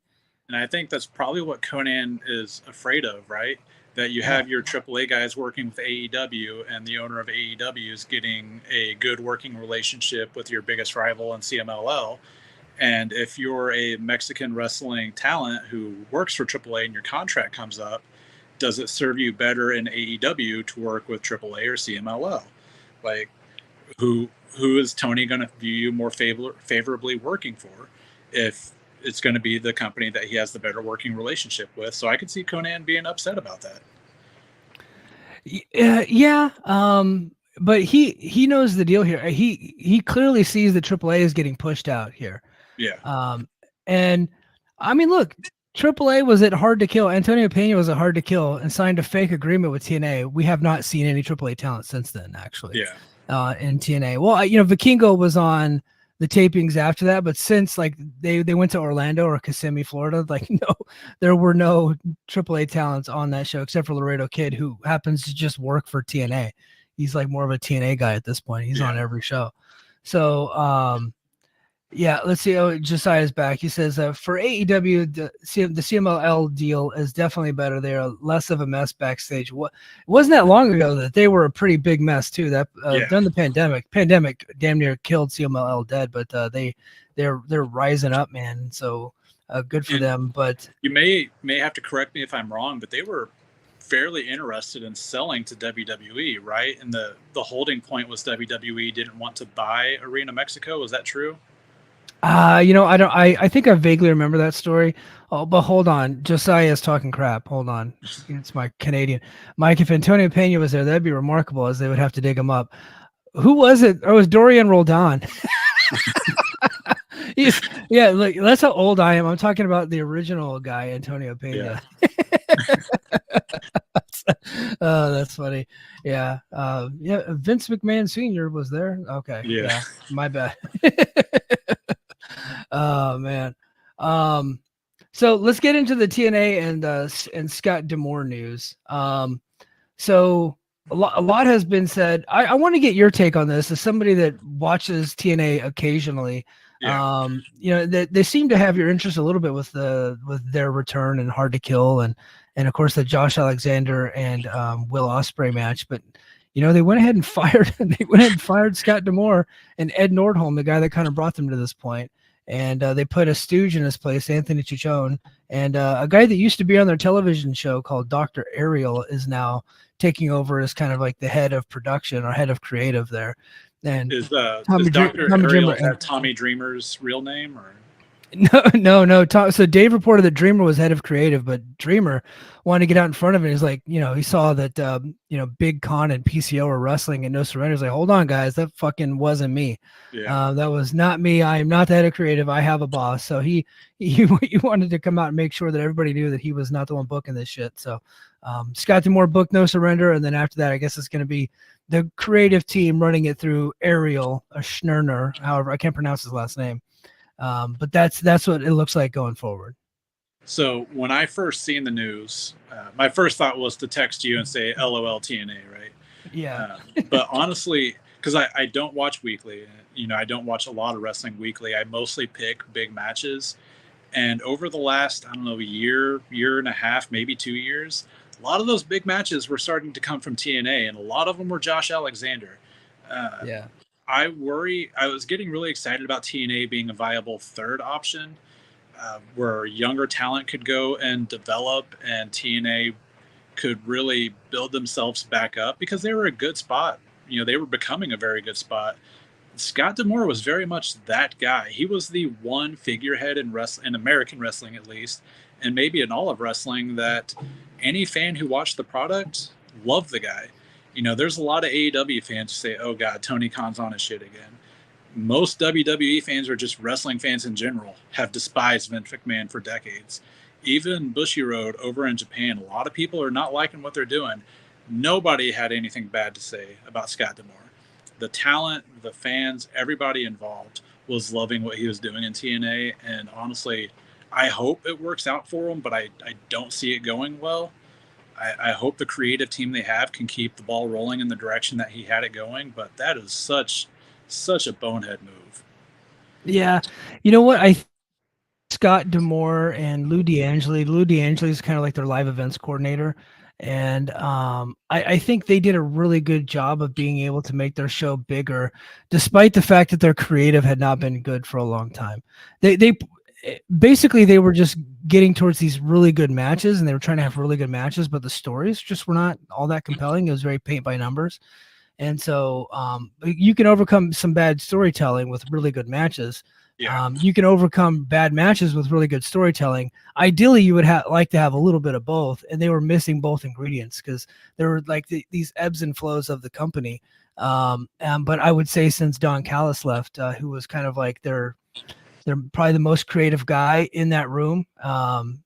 And I think that's probably what Conan is afraid of, right? That you have your AAA guys working with AEW, and the owner of AEW is getting a good working relationship with your biggest rival in CMLL. And if you're a Mexican wrestling talent who works for AAA and your contract comes up, does it serve you better in AEW to work with AAA or CMLL? Like, who is Tony going to view you more favorably working for if it's going to be the company that he has the better working relationship with? So I could see Conan being upset about that. Yeah. But he knows the deal here. He clearly sees that AAA is getting pushed out here. Yeah. And I mean, look, AAA was at hard to kill. Antonio Pena was at hard to kill and signed a fake agreement with TNA. We have not seen any AAA talent since then, actually. Yeah. in TNA. Well, Vikingo was on the tapings after that, but since like they went to Orlando or Kissimmee, Florida, like there were no AAA talents on that show except for Laredo Kid, who happens to just work for TNA. He's like more of a TNA guy at this point. He's on every show. So yeah, let's see. Oh, Josiah's back. He says for AEW, the CMLL deal is definitely better. They are less of a mess backstage. It wasn't that long ago that they were a pretty big mess too. That during the pandemic damn near killed CMLL dead. But they're rising up, man. So good for them. But you may have to correct me if I'm wrong, but they were fairly interested in selling to WWE, right? And the holding point was WWE didn't want to buy Arena Mexico. Was that true? I think I vaguely remember that story. Oh, but hold on. Josiah is talking crap. Hold on. It's my Canadian. Mike, if Antonio Pena was there, that'd be remarkable, as they would have to dig him up. Who was it? Oh, it was Dorian Roldan. Look, that's how old I am. I'm talking about the original guy, Antonio Pena. Oh, that's funny. Yeah. Vince McMahon Sr. was there. Okay. Yeah. My bad. Oh man. So let's get into the TNA and Scott D'Amore news. So a lot has been said. I want to get your take on this as somebody that watches TNA occasionally. They seem to have your interest a little bit with their return and Hard to Kill and of course the Josh Alexander and Will Ospreay match, but they went ahead and fired Scott D'Amore and Ed Nordholm, the guy that kind of brought them to this point. And they put a stooge in his place, Anthony Chichone, and a guy that used to be on their television show called Dr. Ariel is now taking over as kind of like the head of production or head of creative there. And is Dr. Ariel Tommy Dreamer's real name, or? No. So Dave reported that Dreamer was head of creative, but Dreamer wanted to get out in front of it. He's like, he saw that, Big Con and PCO were wrestling and No Surrender. He's like, hold on, guys, that fucking wasn't me. Yeah. That was not me. I am not the head of creative. I have a boss. So he wanted to come out and make sure that everybody knew that he was not the one booking this shit. So Scott D'Amore booked No Surrender, and then after that, I guess it's going to be the creative team running it through Ariel Schnerner. However, I can't pronounce his last name. But that's what it looks like going forward. So when I first seen the news, my first thought was to text you and say LOL TNA, right? Yeah. But honestly, because I don't watch weekly, I don't watch a lot of wrestling weekly. I mostly pick big matches. And over the last, year and a half, maybe 2 years, a lot of those big matches were starting to come from TNA, and a lot of them were Josh Alexander. I was getting really excited about TNA being a viable third option where younger talent could go and develop, and TNA could really build themselves back up because they were a good spot. They were becoming a very good spot. Scott D'Amore was very much that guy. He was the one figurehead in American wrestling, at least, and maybe in all of wrestling, that any fan who watched the product loved the guy. There's a lot of AEW fans who say, oh God, Tony Khan's on his shit again. Most WWE fans, or just wrestling fans in general, have despised Vince McMahon for decades. Even Bushiroad over in Japan, a lot of people are not liking what they're doing. Nobody had anything bad to say about Scott D'Amore. The talent, the fans, everybody involved was loving what he was doing in TNA. And honestly, I hope it works out for him, but I don't see it going well. I hope the creative team they have can keep the ball rolling in the direction that he had it going, but that is such a bonehead move. Yeah. What? Scott D'Amore and Lou D'Angeli. Lou D'Angeli is kind of like their live events coordinator. And I think they did a really good job of being able to make their show bigger, despite the fact that their creative had not been good for a long time. Basically, they were just getting towards these really good matches, and they were trying to have really good matches, but the stories just were not all that compelling. It was very paint by numbers. And so you can overcome some bad storytelling with really good matches. Yeah. You can overcome bad matches with really good storytelling. Ideally, you would like to have a little bit of both, and they were missing both ingredients because there were like these ebbs and flows of the company. But I would say since Don Callis left, who was kind of like their they're probably the most creative guy in that room.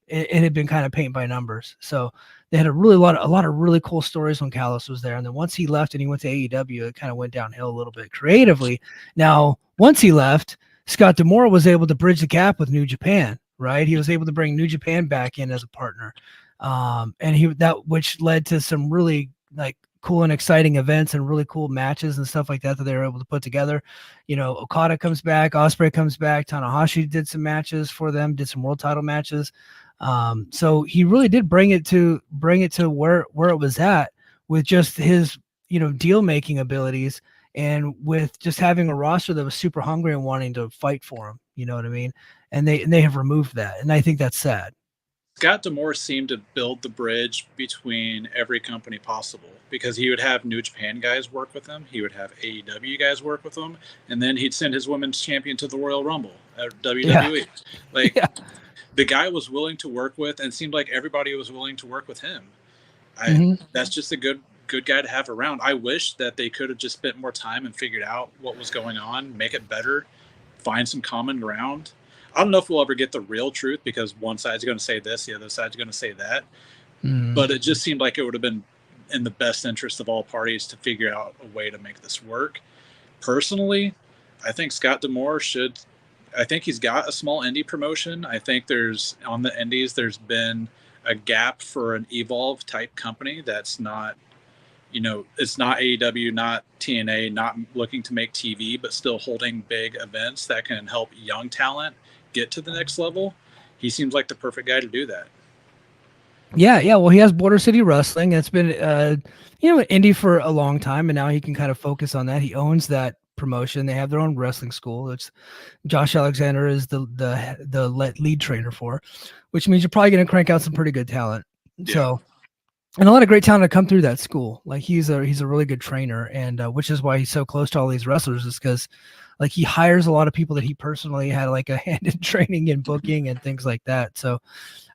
It had been kind of paint by numbers. So they had a lot of really cool stories when Callis was there. And then once he left and he went to AEW, it kind of went downhill a little bit creatively. Now, once he left, Scott D'Amore was able to bridge the gap with New Japan, right? He was able to bring New Japan back in as a partner. Which led to some really like cool and exciting events and really cool matches and stuff like that they were able to put together. Okada comes back, Ospreay comes back, Tanahashi did some matches for them, did some world title matches. So he really did bring it to where it was at with just his, deal making abilities and with just having a roster that was super hungry and wanting to fight for him. You know what I mean? And they have removed that. And I think that's sad. Scott D'Amore seemed to build the bridge between every company possible because he would have New Japan guys work with him. He would have AEW guys work with him. And then he'd send his women's champion to the Royal Rumble at WWE. The guy was willing to work with and seemed like everybody was willing to work with him. That's just a good guy to have around. I wish that they could have just spent more time and figured out what was going on, make it better, find some common ground. I don't know if we'll ever get the real truth because one side's going to say this, the other side's going to say that. But it just seemed like it would have been in the best interest of all parties to figure out a way to make this work. Personally, I think Scott D'Amore I think he's got a small indie promotion. I think on the indies, there's been a gap for an Evolve type company that's not, it's not AEW, not TNA, not looking to make TV, but still holding big events that can help young talent get to the next level. He seems like the perfect guy to do that. Yeah. Well, he has Border City Wrestling. It's been, an indie for a long time, and now he can kind of focus on that. He owns that promotion. They have their own wrestling school. It's Josh Alexander is the lead trainer for, which means you're probably going to crank out some pretty good talent. Yeah. So, and a lot of great talent to come through that school. Like he's a really good trainer, and which is why he's so close to all these wrestlers, is because like he hires a lot of people that he personally had like a hand in training and booking and things like that. So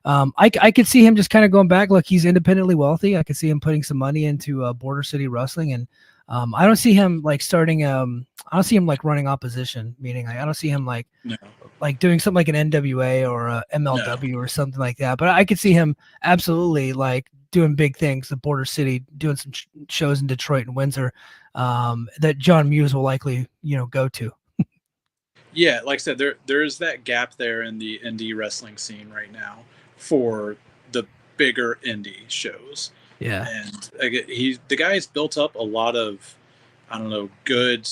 I could see him just kind of going back. Look, he's independently wealthy. I could see him putting some money into Border City Wrestling, and I don't see him like starting. I don't see him like running opposition, meaning I don't see him like doing something like an NWA or a MLW or something like that. But I could see him absolutely like doing big things. The Border City doing some shows in Detroit and Windsor that John Muse will likely go to. Yeah, like I said, there's that gap there in the indie wrestling scene right now for the bigger indie shows. Yeah, and the guy's built up a lot of, I don't know, good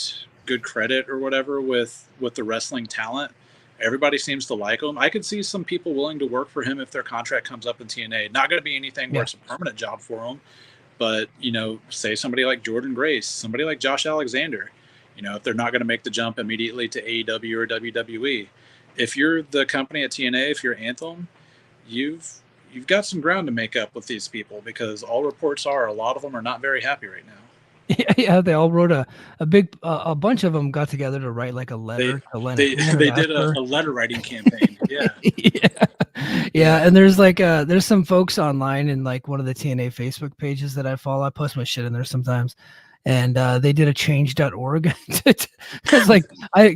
credit or whatever with the wrestling talent. Everybody seems to like him. I could see some people willing to work for him if their contract comes up in TNA. Not going to be anything where it's a permanent job for them, but say somebody like Jordan Grace, somebody like Josh Alexander. If they're not going to make the jump immediately to AEW or WWE, if you're the company at TNA, if you're Anthem, you've got some ground to make up with these people, because all reports are a lot of them are not very happy right now. Yeah, they all wrote a bunch of them got together to write like a letter to Leonard. They did a letter writing campaign. Yeah. Yeah, and there's there's some folks online in like one of the TNA Facebook pages that I follow. I post my shit in there sometimes. And they did a change.org. It's like, I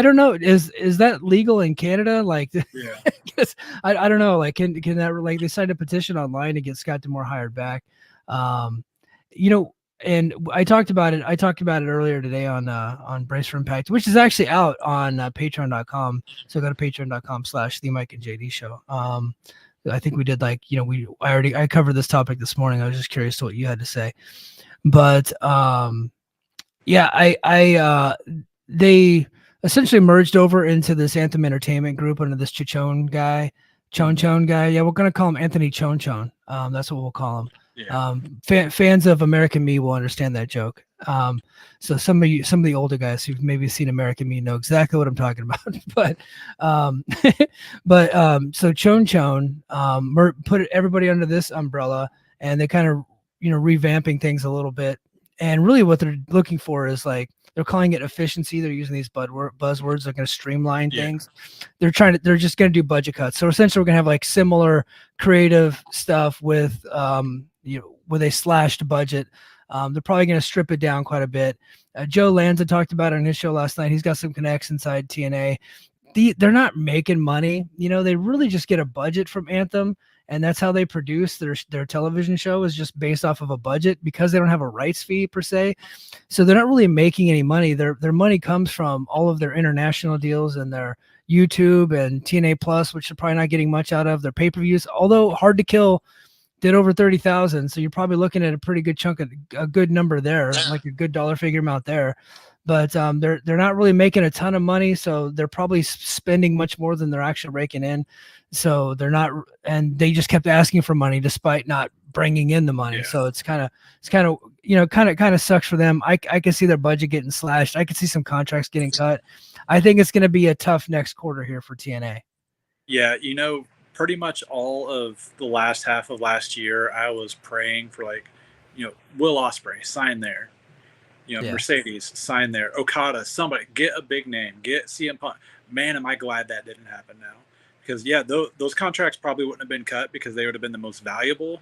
don't know. Is that legal in Canada? Like, yeah. I don't know. Like, can that, like, they signed a petition online to get Scott D'Amore hired back. And I talked about it earlier today on Brace for Impact, which is actually out on patreon.com. So go to patreon.com/The Mike and JD Show. I think we did I covered this topic this morning. I was just curious to what you had to say. But they essentially merged over into this Anthem Entertainment group under this Chon guy. Yeah, we're gonna call him Anthony Chon. That's what we'll call him. Yeah. Fans of American Me will understand that joke. So some of the older guys who've maybe seen American Me know exactly what I'm talking about. So Chon put everybody under this umbrella, and they kind of revamping things a little bit. And really what they're looking for is like, they're calling it efficiency. They're using these buzzwords. They're going to streamline things. They're just going to do budget cuts. So essentially we're going to have like similar creative stuff with, with a slashed budget. They're probably going to strip it down quite a bit. Joe Lanza talked about it on his show last night. He's got some connects inside TNA. they're not making money. They really just get a budget from Anthem, and that's how they produce their television show, is just based off of a budget, because they don't have a rights fee per se. So they're not really making any money. Their money comes from all of their international deals and their YouTube and TNA Plus, which they're probably not getting much out of. Their pay-per-views, although Hard to Kill did over 30,000, so you're probably looking at a pretty good chunk of a good number there, like a good dollar figure amount there. But they're not really making a ton of money, so they're probably spending much more than they're actually raking in. So they're not, and they just kept asking for money despite not bringing in the money. Yeah. So it's kind of sucks for them. I can see their budget getting slashed. I could see some contracts getting cut. I think it's going to be a tough next quarter here for TNA. Yeah, pretty much all of the last half of last year, I was praying for Will Ospreay, sign there. Mercedes, sign there. Okada, somebody, get a big name, get CM Punk. Man, am I glad that didn't happen now. Because, those contracts probably wouldn't have been cut because they would have been the most valuable.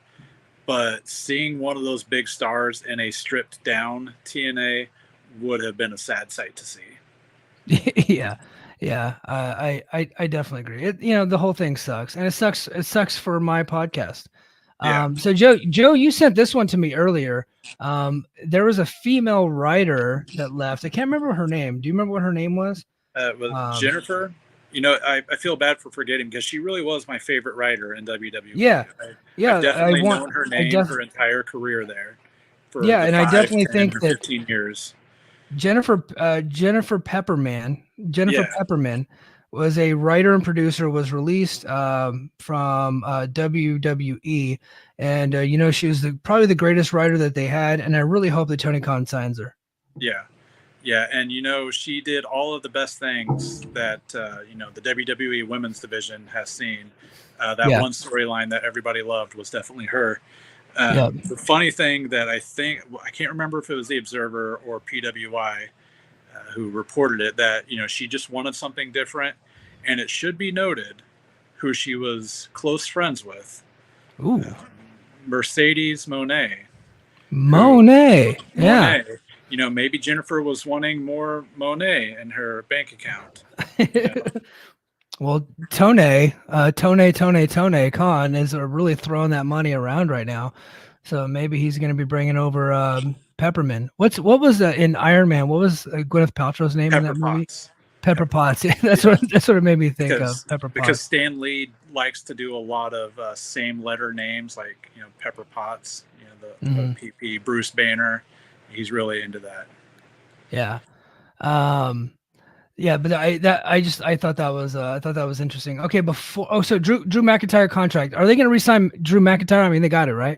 But seeing one of those big stars in a stripped down TNA would have been a sad sight to see. Yeah, I definitely agree. The whole thing sucks, and it sucks for my podcast. So Joe, you sent this one to me earlier. There was a female writer that left. I can't remember her name. Do you remember what her name was? Jennifer. I feel bad for forgetting, because she really was my favorite writer in WWE. Yeah. I've definitely known her name her entire career there. And I definitely think that 15 years. Jennifer Pepperman was a writer and producer, was released from WWE, and she was probably the greatest writer that they had, and I really hope that Tony Khan signs her. Yeah, and she did all of the best things that the WWE women's division has seen. One storyline that everybody loved was definitely her. The funny thing that I can't remember if it was the Observer or PWI who reported it, that she just wanted something different, and it should be noted who she was close friends with. Ooh, Mercedes Moné. Yeah. Maybe Jennifer was wanting more Monet in her bank account. Well, Tony Khan is really throwing that money around right now, so maybe he's going to be bringing over Peppermint. What was in Iron Man? What was Gwyneth Paltrow's name in that movie? Pepper Potts. That's what it made me think of. Pepper Potts. Because Stan Lee likes to do a lot of same letter names, like Pepper Potts. The PP, Bruce Banner. He's really into that. Yeah. But I thought that was interesting. Okay, so Drew McIntyre contract. Are they going to re-sign Drew McIntyre? I mean, they got it, right?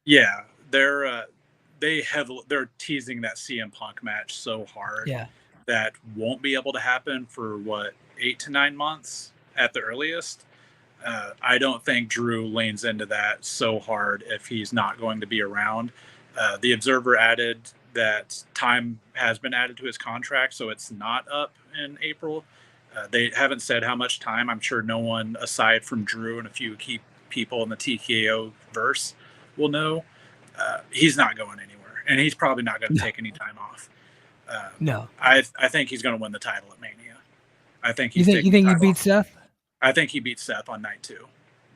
Yeah, they're teasing that CM Punk match so hard. Yeah. That won't be able to happen for 8 to 9 months at the earliest. I don't think Drew leans into that so hard if he's not going to be around. The Observer added that time has been added to his contract, so it's not up in April. They haven't said how much time. I'm sure no one aside from Drew and a few key people in the TKO verse will know. He's not going anywhere, and he's probably not going to take any time off. No, I think he's going to win the title at Mania. I think you think he beats Seth? I think he beats Seth on night 2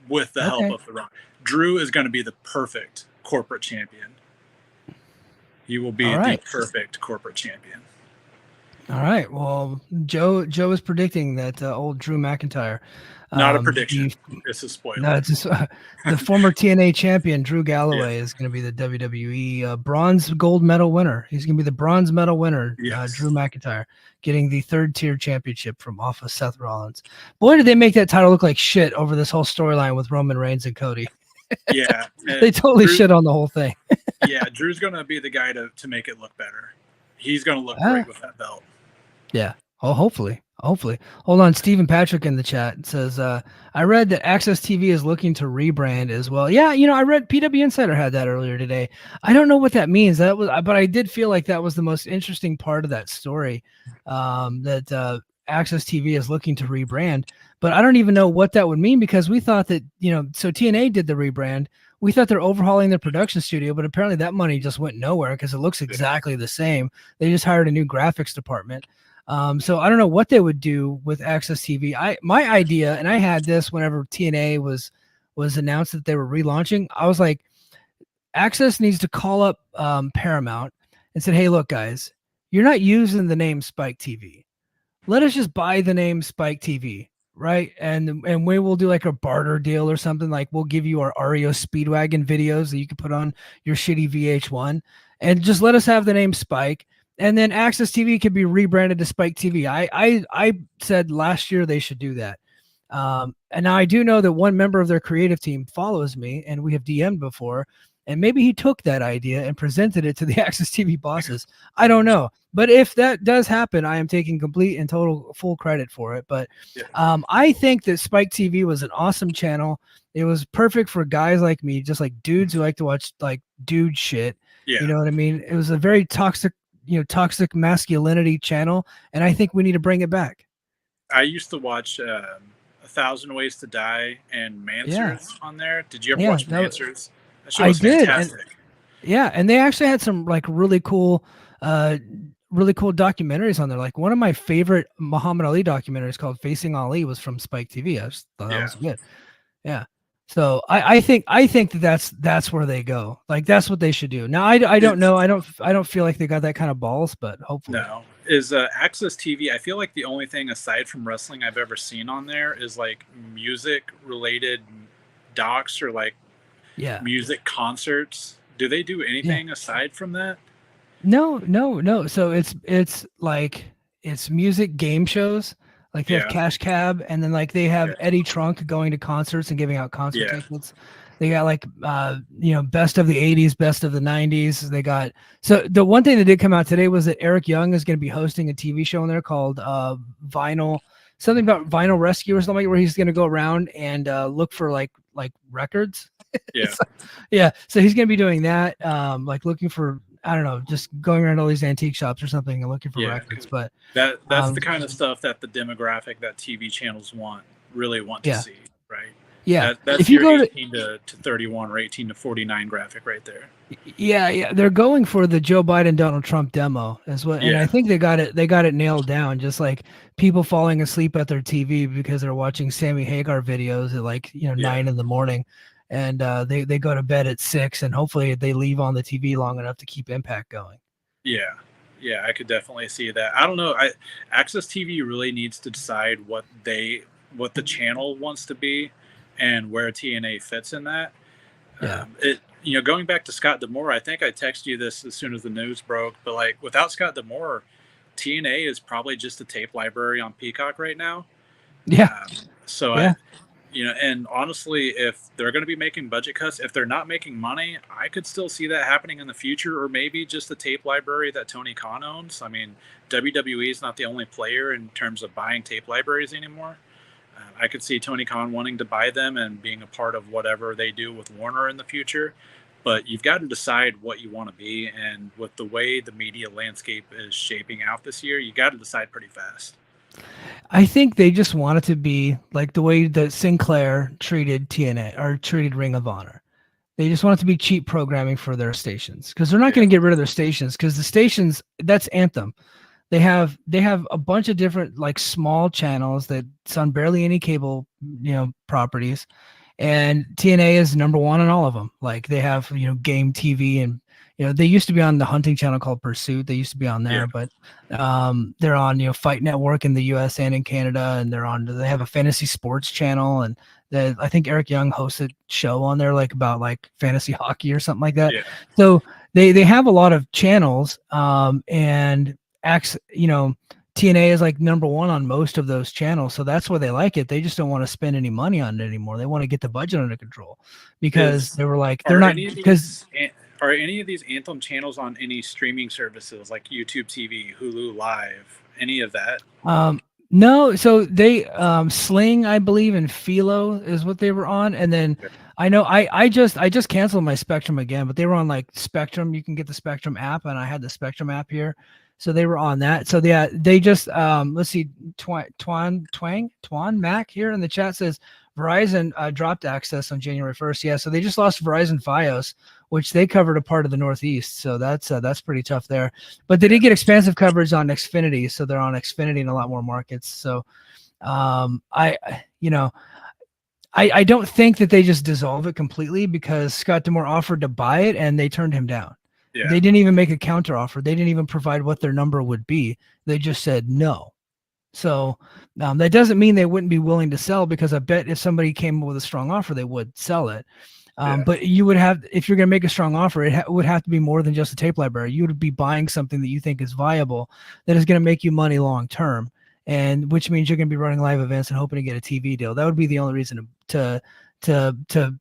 with the help of The Rock. Drew is going to be the perfect corporate champion. He will be the perfect corporate champion. All right. Well, Joe is predicting that old Drew McIntyre. Not a prediction. It's a spoiler. No, it's just, the former TNA champion Drew Galloway is going to be the WWE bronze gold medal winner. He's going to be the bronze medal winner. Yes. Drew McIntyre getting the 3rd tier championship from off of Seth Rollins. Boy, did they make that title look like shit over this whole storyline with Roman Reigns and Cody. Yeah, they totally shit on the whole thing. Yeah, Drew's going to be the guy to make it look better. He's going to look great with that belt. Yeah. Oh, hopefully. Hold on. Stephen Patrick in the chat says, I read that Access TV is looking to rebrand as well. Yeah, I read PW Insider had that earlier today. I don't know what that means. But I did feel like that was the most interesting part of that story. That Access TV is looking to rebrand. But I don't even know what that would mean, because we thought that, so TNA did the rebrand. We thought they're overhauling their production studio, but apparently that money just went nowhere because it looks exactly the same. They just hired a new graphics department. So I don't know what they would do with Access TV. My idea, and I had this whenever TNA was announced that they were relaunching. I was like, Access needs to call up Paramount and said, "Hey, look, guys, you're not using the name Spike TV. Let us just buy the name Spike TV, right? And we will do like a barter deal or something. Like we'll give you our REO Speedwagon videos that you can put on your shitty VH1, and just let us have the name Spike. And then Access TV could be rebranded to Spike TV. I said last year they should do that. And now I do know that one member of their creative team follows me, and we have DM'd before. And maybe he took that idea and presented it to the Access TV bosses. I don't know. But if that does happen, I am taking complete and total full credit for it. But I think that Spike TV was an awesome channel. It was perfect for guys like me, just like dudes who like to watch like dude shit. Yeah. You know what I mean? It was a very toxic masculinity channel. And I think we need to bring it back. I used to watch 1,000 Ways to Die and Mansers on there. Did you ever watch Mansers? I did. And they actually had some like really cool documentaries on there. Like one of my favorite Muhammad Ali documentaries called Facing Ali was from Spike TV. I just thought that was good. Yeah. So I think that's where they go. Like that's what they should do. Now I don't know. I don't feel like they got that kind of balls, but hopefully. No. Is Access TV, I feel like the only thing aside from wrestling I've ever seen on there is like music related docs or like music concerts. Do they do anything aside from that? No. So it's like it's music game shows. Like they have Cash Cab, and then like they have Eddie Trunk going to concerts and giving out concert tickets. They got like best of the 80s, best of the 90s. They got the one thing that did come out today was that Eric Young is going to be hosting a TV show in there called Vinyl, something about Vinyl Rescue or something, where he's going to go around and look for like records. So he's going to be doing that, like looking for, I don't know, just going around all these antique shops or something and looking for records. But that's the kind of stuff that the demographic that TV channels really want to see, right? Yeah, that's if you your go 18 to 31 or 18 to 49 graphic right there. Yeah, they're going for the Joe Biden Donald Trump demo as well, and I think they got it nailed down. Just like people falling asleep at their TV because they're watching Sammy Hagar videos at like 9 in the morning, and they go to bed at 6, and hopefully they leave on the TV long enough to keep Impact going. Yeah, I could definitely see that. I don't know. Access TV really needs to decide what the channel wants to be and where TNA fits in that. Going back to Scott D'Amore, I think I texted you this as soon as the news broke, but like without Scott D'Amore, TNA is probably just a tape library on Peacock right now. And honestly, if they're going to be making budget cuts, if they're not making money, I could still see that happening in the future, or maybe just the tape library that Tony Khan owns. I mean, WWE is not the only player in terms of buying tape libraries anymore. I could see Tony Khan wanting to buy them and being a part of whatever they do with Warner in the future. But you've got to decide what you want to be. And with the way the media landscape is shaping out this year, you got to decide pretty fast. I think they just want it to be like the way that Sinclair treated TNA or treated Ring of Honor. They just want it to be cheap programming for their stations, because they're not going to get rid of their stations, because the stations, that's Anthem. They have a bunch of different like small channels that on barely any cable, properties, and TNA is number one on all of them. Like they have, Game TV, and they used to be on the hunting channel called Pursuit. They used to be on there, but they're on Fight Network in the US and in Canada, and they have a fantasy sports channel, and I think Eric Young hosts a show on there like about like fantasy hockey or something like that. So they have a lot of channels, and TNA is like number one on most of those channels, so that's why they like it. They just don't want to spend any money on it anymore. They want to get the budget under control, because they were like, they're not, because are any of these Anthem channels on any streaming services like YouTube TV, Hulu Live, any of that? No. So they Sling, I believe, and Philo is what they were on, and then I know I just canceled my Spectrum again, but they were on like Spectrum. You can get the Spectrum app, and I had the Spectrum app here. So they were on that. So they just let's see, Twan Mac here in the chat says Verizon dropped access on January 1st. Yeah, so they just lost Verizon Fios, which they covered a part of the Northeast. So that's pretty tough there. But they did get expansive coverage on Xfinity, so they're on Xfinity in a lot more markets. So I don't think that they just dissolve it completely, because Scott D'Amore offered to buy it and they turned him down. Yeah. They didn't even make a counter offer. They didn't even provide what their number would be. They just said no. So that doesn't mean they wouldn't be willing to sell, because I bet if somebody came with a strong offer, they would sell it. But you would have, if you're going to make a strong offer, it would have to be more than just a tape library. You would be buying something that you think is viable, that is going to make you money long term, and which means you're going to be running live events and hoping to get a TV deal. That would be the only reason to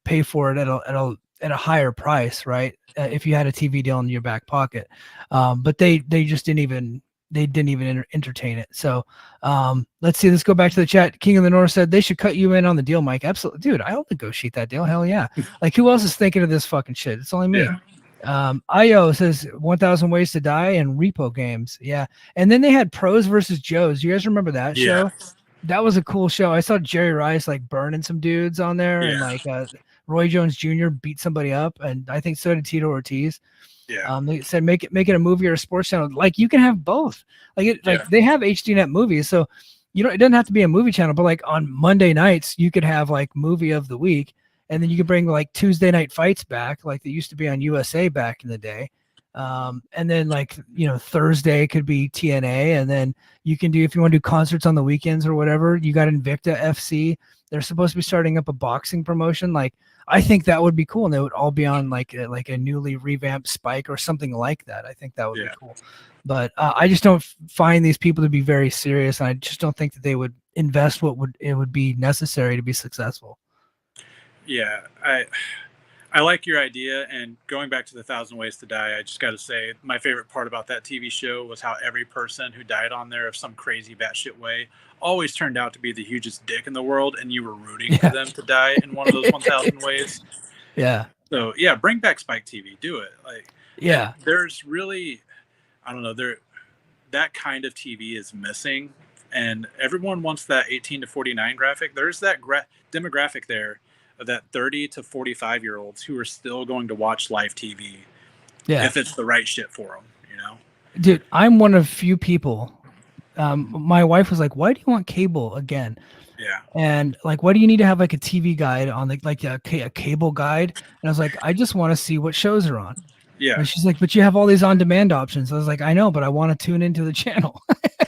pay for it at a higher price, right? If you had a TV deal in your back pocket. But they just didn't even entertain it. So let's see. Let's go back to the chat. King of the North said they should cut you in on the deal, Mike. Absolutely, dude. I'll negotiate that deal. Hell yeah. Like, who else is thinking of this fucking shit? It's only me. Yeah. Io says 1,000 Ways to Die and Repo Games. Yeah. And then they had Pros versus Joes. You guys remember that show? That was a cool show. I saw Jerry Rice like burning some dudes on there, and like Roy Jones Jr. beat somebody up, and I think so did Tito Ortiz. Yeah. They said make it a movie or a sports channel. Like, you can have both. Like they have HDNet movies, so it doesn't have to be a movie channel. But like on Monday nights, you could have like movie of the week, and then you could bring like Tuesday night fights back, like they used to be on USA back in the day. And then like Thursday could be TNA, and then you can do, if you want to do concerts on the weekends or whatever, you got Invicta FC. They're supposed to be starting up a boxing promotion. Like, I think that would be cool, and they would all be on like a newly revamped Spike or something like that. I think that would be cool. But I just don't find these people to be very serious, and I just don't think that they would invest what would be necessary to be successful. Yeah, I like your idea, and going back to the 1,000 Ways to Die, I just got to say my favorite part about that TV show was how every person who died on there of some crazy batshit way always turned out to be the hugest dick in the world, and you were rooting for them to die in one of those 1,000 ways. Yeah. So yeah, bring back Spike TV, do it. Like, there's really, I don't know, that kind of TV is missing, and everyone wants that 18 to 49 graphic. There's that demographic there of that 30 to 45 year olds who are still going to watch live TV if it's the right shit for them, Dude, I'm one of few people. My wife was like, why do you want cable again? Yeah. And like, why do you need to have like a TV guide on like a cable guide? And I was like, I just want to see what shows are on. Yeah. And she's like, but you have all these on-demand options. I was like, I know, but I want to tune into the channel.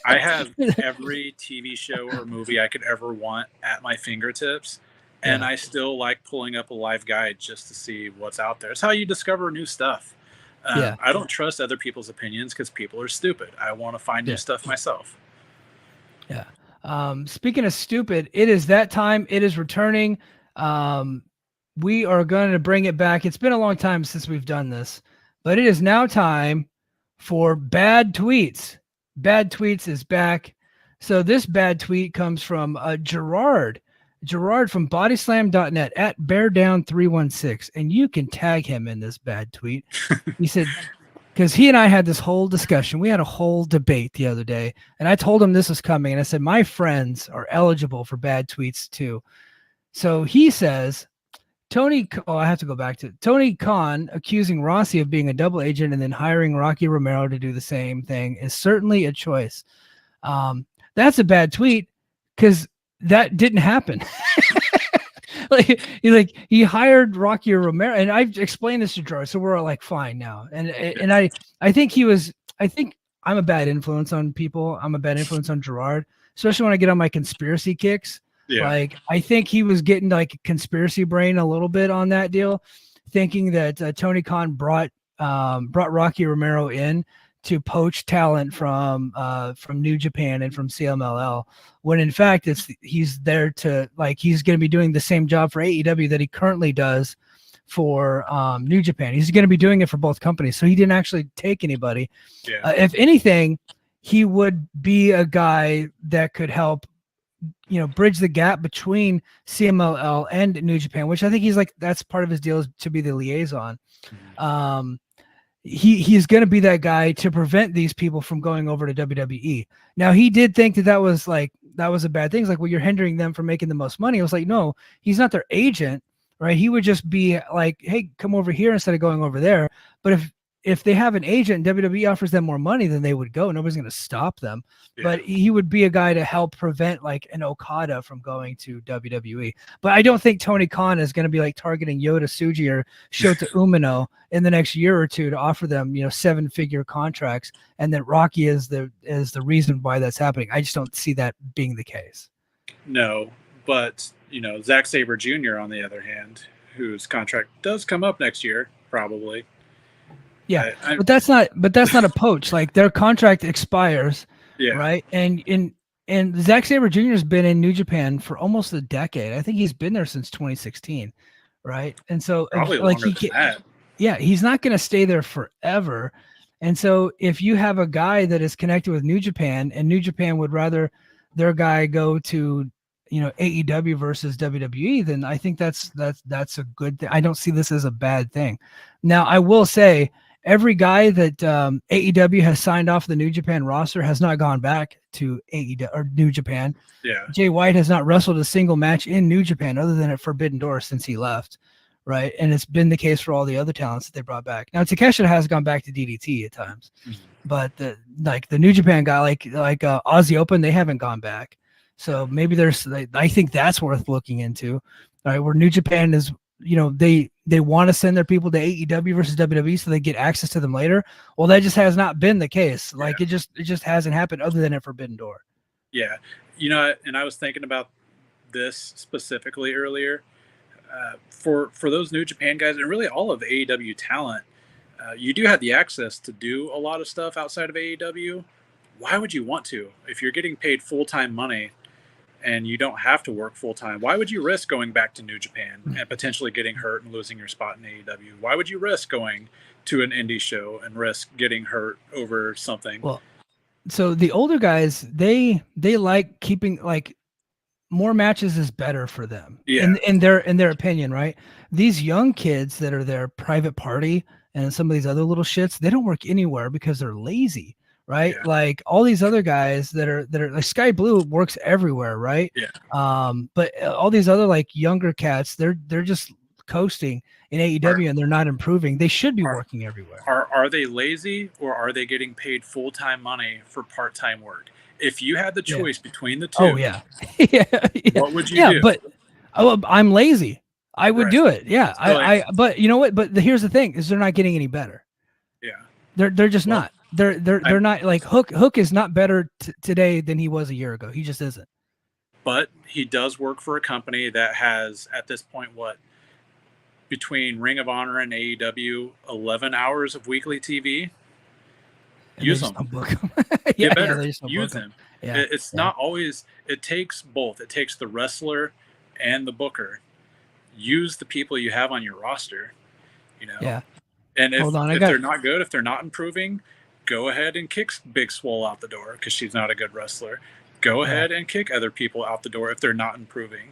I have every TV show or movie I could ever want at my fingertips. And I still like pulling up a live guide just to see what's out there. It's how you discover new stuff. I don't trust other people's opinions because people are stupid. I want to find new stuff myself. Yeah. Speaking of stupid, it is that time. It is returning. We are going to bring it back. It's been a long time since we've done this, but it is now time for Bad Tweets. Bad Tweets is back. So this bad tweet comes from Gerard from bodyslam.net at beardown316, and you can tag him in this bad tweet. He said, because he and I had this whole discussion, we had a whole debate the other day, and I told him this was coming, and I said, my friends are eligible for bad tweets too. So he says, I have to go back to Tony Khan accusing Rossi of being a double agent and then hiring Rocky Romero to do the same thing is certainly a choice. That's a bad tweet because that didn't happen. He hired Rocky Romero, and I've explained this to Gerard, so we're like fine now. And I think I'm a bad influence on people. I'm a bad influence on Gerard, especially when I get on my conspiracy kicks. Yeah. Like, I think he was getting like conspiracy brain a little bit on that deal, thinking that Tony Khan brought Rocky Romero in to poach talent from New Japan and from CMLL, when in fact he's there to, like, he's going to be doing the same job for AEW that he currently does for New Japan. He's going to be doing it for both companies, so he didn't actually take anybody. Yeah. If anything, he would be a guy that could help, bridge the gap between CMLL and New Japan, which I think he's like, that's part of his deal, is to be the liaison. He's going to be that guy to prevent these people from going over to WWE. Now, he did think that was a bad thing. It's like, well, you're hindering them from making the most money. I was like, no, he's not their agent. right? He would just be like, hey, come over here instead of going over there. But if they have an agent and WWE offers them more money, then they would go. Nobody's going to stop them. Yeah. But he would be a guy to help prevent like an Okada from going to WWE. But I don't think Tony Khan is going to be like targeting Yota Tsuji or Shota Umino in the next year or two to offer them, 7-figure contracts, and that Rocky is the reason why that's happening. I just don't see that being the case. No, but Zack Sabre Jr. on the other hand, whose contract does come up next year, probably. Yeah, but that's not a poach. Like their contract expires, right? And Zack Sabre Jr. has been in New Japan for almost a decade. I think he's been there since 2016, right? And so probably like longer than that. Yeah, he's not going to stay there forever. And so if you have a guy that is connected with New Japan, and New Japan would rather their guy go to AEW versus WWE, then I think that's a good thing. I don't see this as a bad thing. Now I will say, every guy that AEW has signed off the New Japan roster has not gone back to AEW or New Japan. Yeah. Jay White has not wrestled a single match in New Japan other than at Forbidden Door since he left, right? And it's been the case for all the other talents that they brought back. Now Takeshita has gone back to DDT at times, but the New Japan guy like Aussie Open, they haven't gone back. So maybe I think that's worth looking into. All right, where New Japan is, they want to send their people to AEW versus WWE so they get access to them later. Well, that just has not been the case. Like it just hasn't happened other than at Forbidden Door. Yeah. And I was thinking about this specifically earlier. For those New Japan guys and really all of AEW talent, you do have the access to do a lot of stuff outside of AEW. Why would you want to? If you're getting paid full-time money and you don't have to work full-time, why would you risk going back to New Japan and potentially getting hurt and losing your spot in AEW? Why would you risk going to an indie show and risk getting hurt over something? Well, so the older guys, they like keeping like more matches is better for them in their opinion, right? These young kids that are their private party and some of these other little shits, they don't work anywhere because they're lazy. Right. Yeah. Like all these other guys that are like Sky Blue works everywhere. Right. Yeah. But all these other like younger cats, they're just coasting in AEW and they're not improving. They should be working everywhere. Are they lazy or are they getting paid full-time money for part-time work? If you had the choice between the two, what would you do? But I'm lazy. I would do it. Yeah. But you know what? But here's the thing is they're not getting any better. Yeah. They're just not. They're not like Hook is not better today than he was a year ago. He just isn't. But he does work for a company that has at this point between Ring of Honor and AEW 11 hours of weekly TV. Use them. Get better. Use them. Yeah. It's not always. It takes both. It takes the wrestler and the booker. Use the people you have on your roster. Yeah. And if they're not good, if they're not improving, go ahead and kick Big Swole out the door because she's not a good wrestler. Go ahead and kick other people out the door if they're not improving.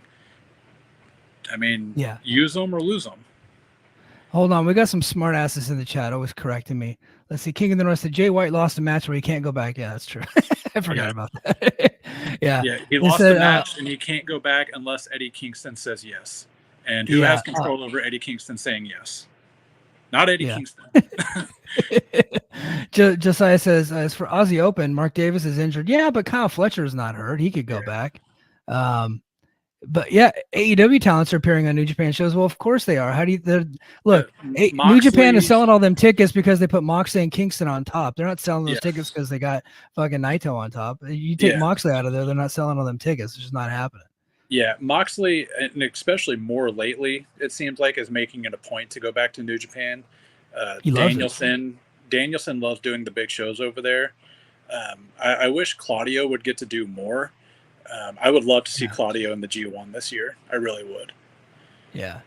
I mean, use them or lose them. Hold on. We got some smart asses in the chat always correcting me. Let's see. King of the North said Jay White lost a match where he can't go back. Yeah, that's true. I forgot about that. Yeah, he lost a match and he can't go back unless Eddie Kingston says yes. And who has control over Eddie Kingston saying yes? Not Eddie Kingston. Josiah says, as for Aussie Open, Mark Davis is injured. Yeah, but Kyle Fletcher is not hurt. He could go back. But yeah, AEW talents are appearing on New Japan shows. Well, of course they are. How do you look? New Japan is selling all them tickets because they put Moxley and Kingston on top. They're not selling those tickets because they got fucking Naito on top. You take Moxley out of there, they're not selling all them tickets. It's just not happening. Yeah, Moxley, and especially more lately, it seems like, is making it a point to go back to New Japan. Danielson loves doing the big shows over there. I wish Claudio would get to do more. I would love to see Claudio in the G1 this year. I really would. Yeah.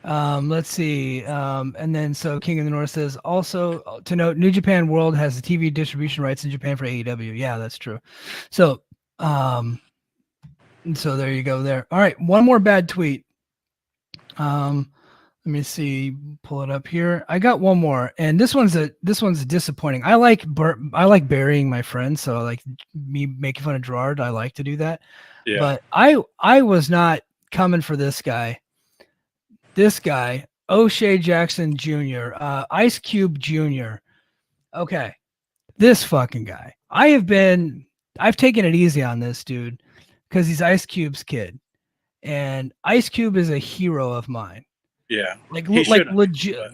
Let's see. And then so King of the North says, also to note, New Japan World has the TV distribution rights in Japan for AEW. Yeah, that's true. So, so there you go there. All right. One more bad tweet. Let me see, pull it up here. I got one more, and this one's disappointing. I like burying my friends, so I like me making fun of Gerard. I like to do that. Yeah. But I was not coming for this guy. This guy, O'Shea Jackson Jr., Ice Cube Jr. Okay, this fucking guy. I've taken it easy on this dude because he's Ice Cube's kid, and Ice Cube is a hero of mine. Yeah, legit.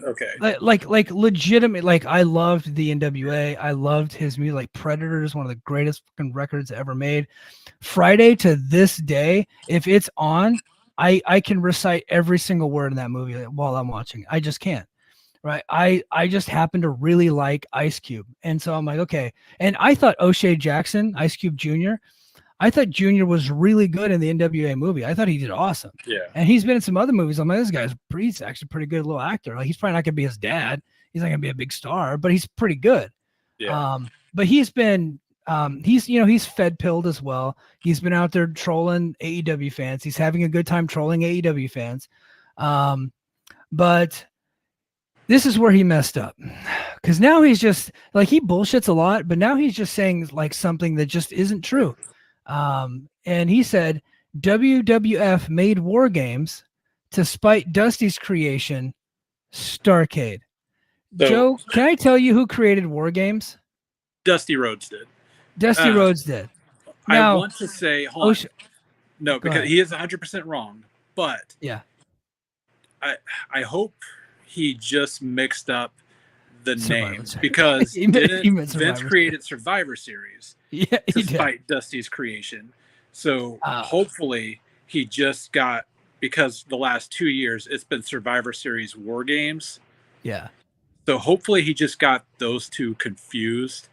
Okay, like legitimate. Like I loved the NWA. I loved his music. Like Predator is one of the greatest fucking records ever made. Friday to this day, if it's on, I can recite every single word in that movie while I'm watching. I just can't. Right. I just happen to really like Ice Cube. And so I'm like, okay. And I thought O'Shea Jackson, Ice Cube Jr., I thought Jr. was really good in the NWA movie. I thought he did awesome. Yeah. And he's been in some other movies. I'm like, he's actually pretty good little actor. Like he's probably not gonna be his dad. He's not gonna be a big star, but he's pretty good. Yeah. But he's been he's fed pilled as well. He's been out there trolling AEW fans. He's having a good time trolling AEW fans. But this is where he messed up, because now he's just like, he bullshits a lot, but now he's just saying like something that just isn't true. And he said WWF made War Games to spite Dusty's creation, Starrcade. So, Joe, can I tell you who created War Games? Dusty Rhodes did. Dusty Rhodes did. Now, I want to say, no, because he is 100% wrong. But yeah, I hope he just mixed up the names, because Vince created Survivor Series despite Dusty's creation. So hopefully he just got, because the last 2 years it's been Survivor Series War Games. Yeah. So hopefully he just got those two confused.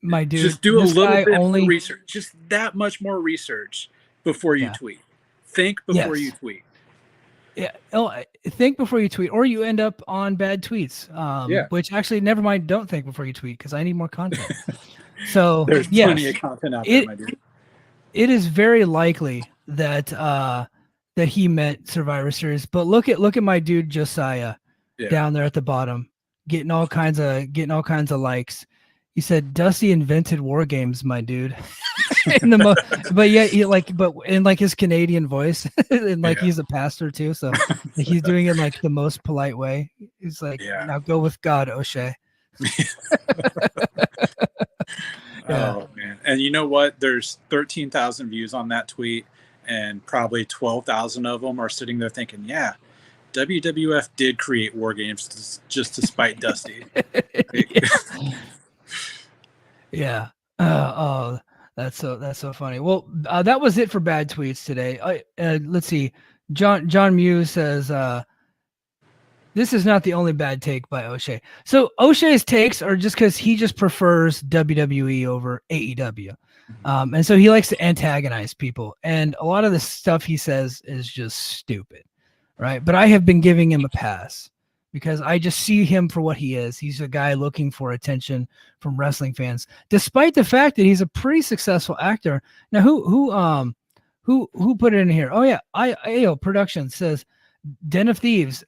My dude, just do a little bit more research, just that much more research before you tweet. Think before you tweet. Yeah. Oh, think before you tweet, or you end up on bad tweets. Which actually, never mind. Don't think before you tweet, because I need more content. So there's plenty of content out there, my dude. It is very likely that that he meant Survivor Series. But look at my dude Josiah down there at the bottom, getting all kinds of likes. He said Dusty invented War Games, my dude. But in like his Canadian voice, and like he's a pastor too, so he's doing it in like the most polite way. He's like, now go with God, O'Shea. Oh man! And you know what? There's 13,000 views on that tweet, and probably 12,000 of them are sitting there thinking, "Yeah, WWF did create War Games just to spite Dusty." Yeah. Oh, that's so funny. Well, that was it for bad tweets today. Let's see. John Muse says, this is not the only bad take by O'Shea. So O'Shea's takes are just because he just prefers WWE over AEW. And so he likes to antagonize people. And a lot of the stuff he says is just stupid, right? But I have been giving him a pass, because I just see him for what he is. He's a guy looking for attention from wrestling fans, despite the fact that he's a pretty successful actor. Now, who put it in here? Oh yeah, AO Productions says Den of Thieves.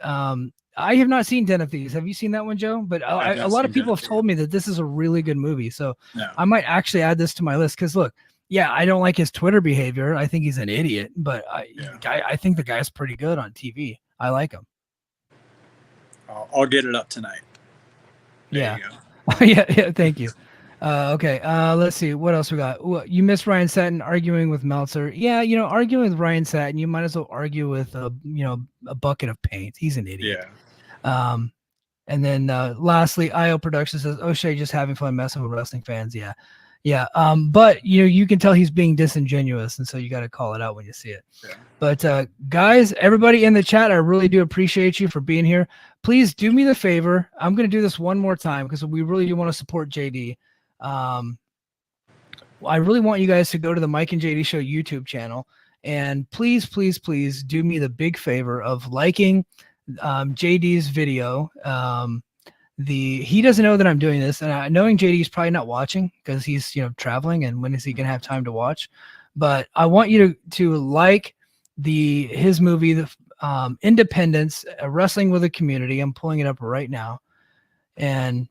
I have not seen Den of Thieves. Have you seen that one, Joe? But a lot of people have told me that this is a really good movie. So I might actually add this to my list, because look, I don't like his Twitter behavior. I think he's an idiot, but I think the guy's pretty good on TV. I like him. I'll get it up tonight. There you go. yeah. Thank you. Okay. Let's see what else we got. You missed Ryan Satin arguing with Meltzer. Yeah. Arguing with Ryan Satin, you might as well argue with a bucket of paint. He's an idiot. Yeah. And then lastly, IO Production says O'Shea just having fun messing with wrestling fans. Yeah. But you can tell he's being disingenuous, and so you got to call it out when you see it. Yeah. But guys, everybody in the chat, I really do appreciate you for being here. Please do me the favor. I'm going to do this one more time, because we really do want to support JD. I really want you guys to go to the Mike and JD Show YouTube channel, and please do me the big favor of liking JD's video. He doesn't know that I'm doing this, and knowing JD is probably not watching, because he's traveling, and when is he gonna have time to watch? But I want you to like his movie, the Independence, Wrestling with a Community. I'm pulling it up right now, and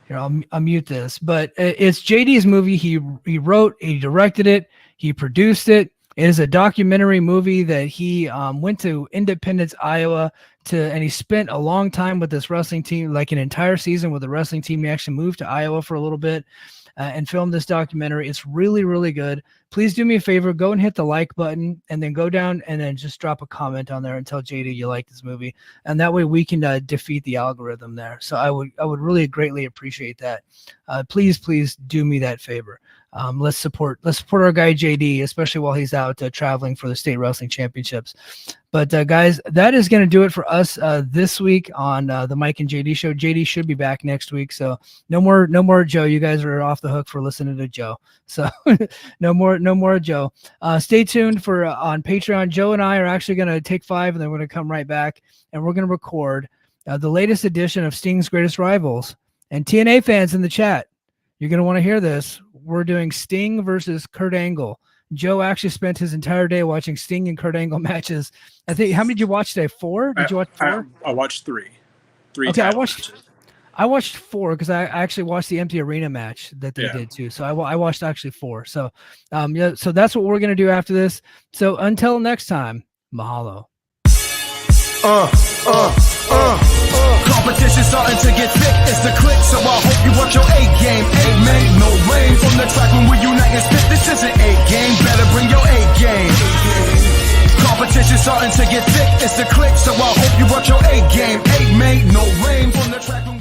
here I'll mute this. But it's JD's movie. He wrote, he directed it, he produced it. It is a documentary movie that he went to Independence, Iowa, and he spent a long time with this wrestling team, like an entire season with the wrestling team. He actually moved to Iowa for a little bit and filmed this documentary. It's really, really good. Please do me a favor, go and hit the like button, and then go down and then just drop a comment on there and tell JD you like this movie, and that way we can defeat the algorithm there. So I would really greatly appreciate that. Please do me that favor. Let's support our guy JD, especially while he's out traveling for the state wrestling championships. But guys, that is going to do it for us this week on the Mike and JD show. JD should be back next week, so no more Joe. You guys are off the hook for listening to Joe. So no more Joe. Stay tuned for on Patreon. Joe and I are actually going to take 5, and then we're going to come right back, and we're going to record the latest edition of Sting's Greatest Rivals. And TNA fans in the chat, you're going to want to hear this. We're doing Sting versus Kurt Angle. Joe actually spent his entire day watching Sting and Kurt Angle matches. I think, how many did you watch today? 4? Did you watch 4? I watched 3. Okay, I watched 4 because I actually watched the empty arena match that they did too. So I watched actually 4. So so that's what we're going to do after this. So until next time, mahalo. Competition starting to get thick, it's the click, so I hope you watch your A-game. Made no rain from the track when we unite and spit. This isn't A-game, better bring your A-game. Competition starting to get thick, it's the click, so I hope you watch your A-game. Made no rain from the track when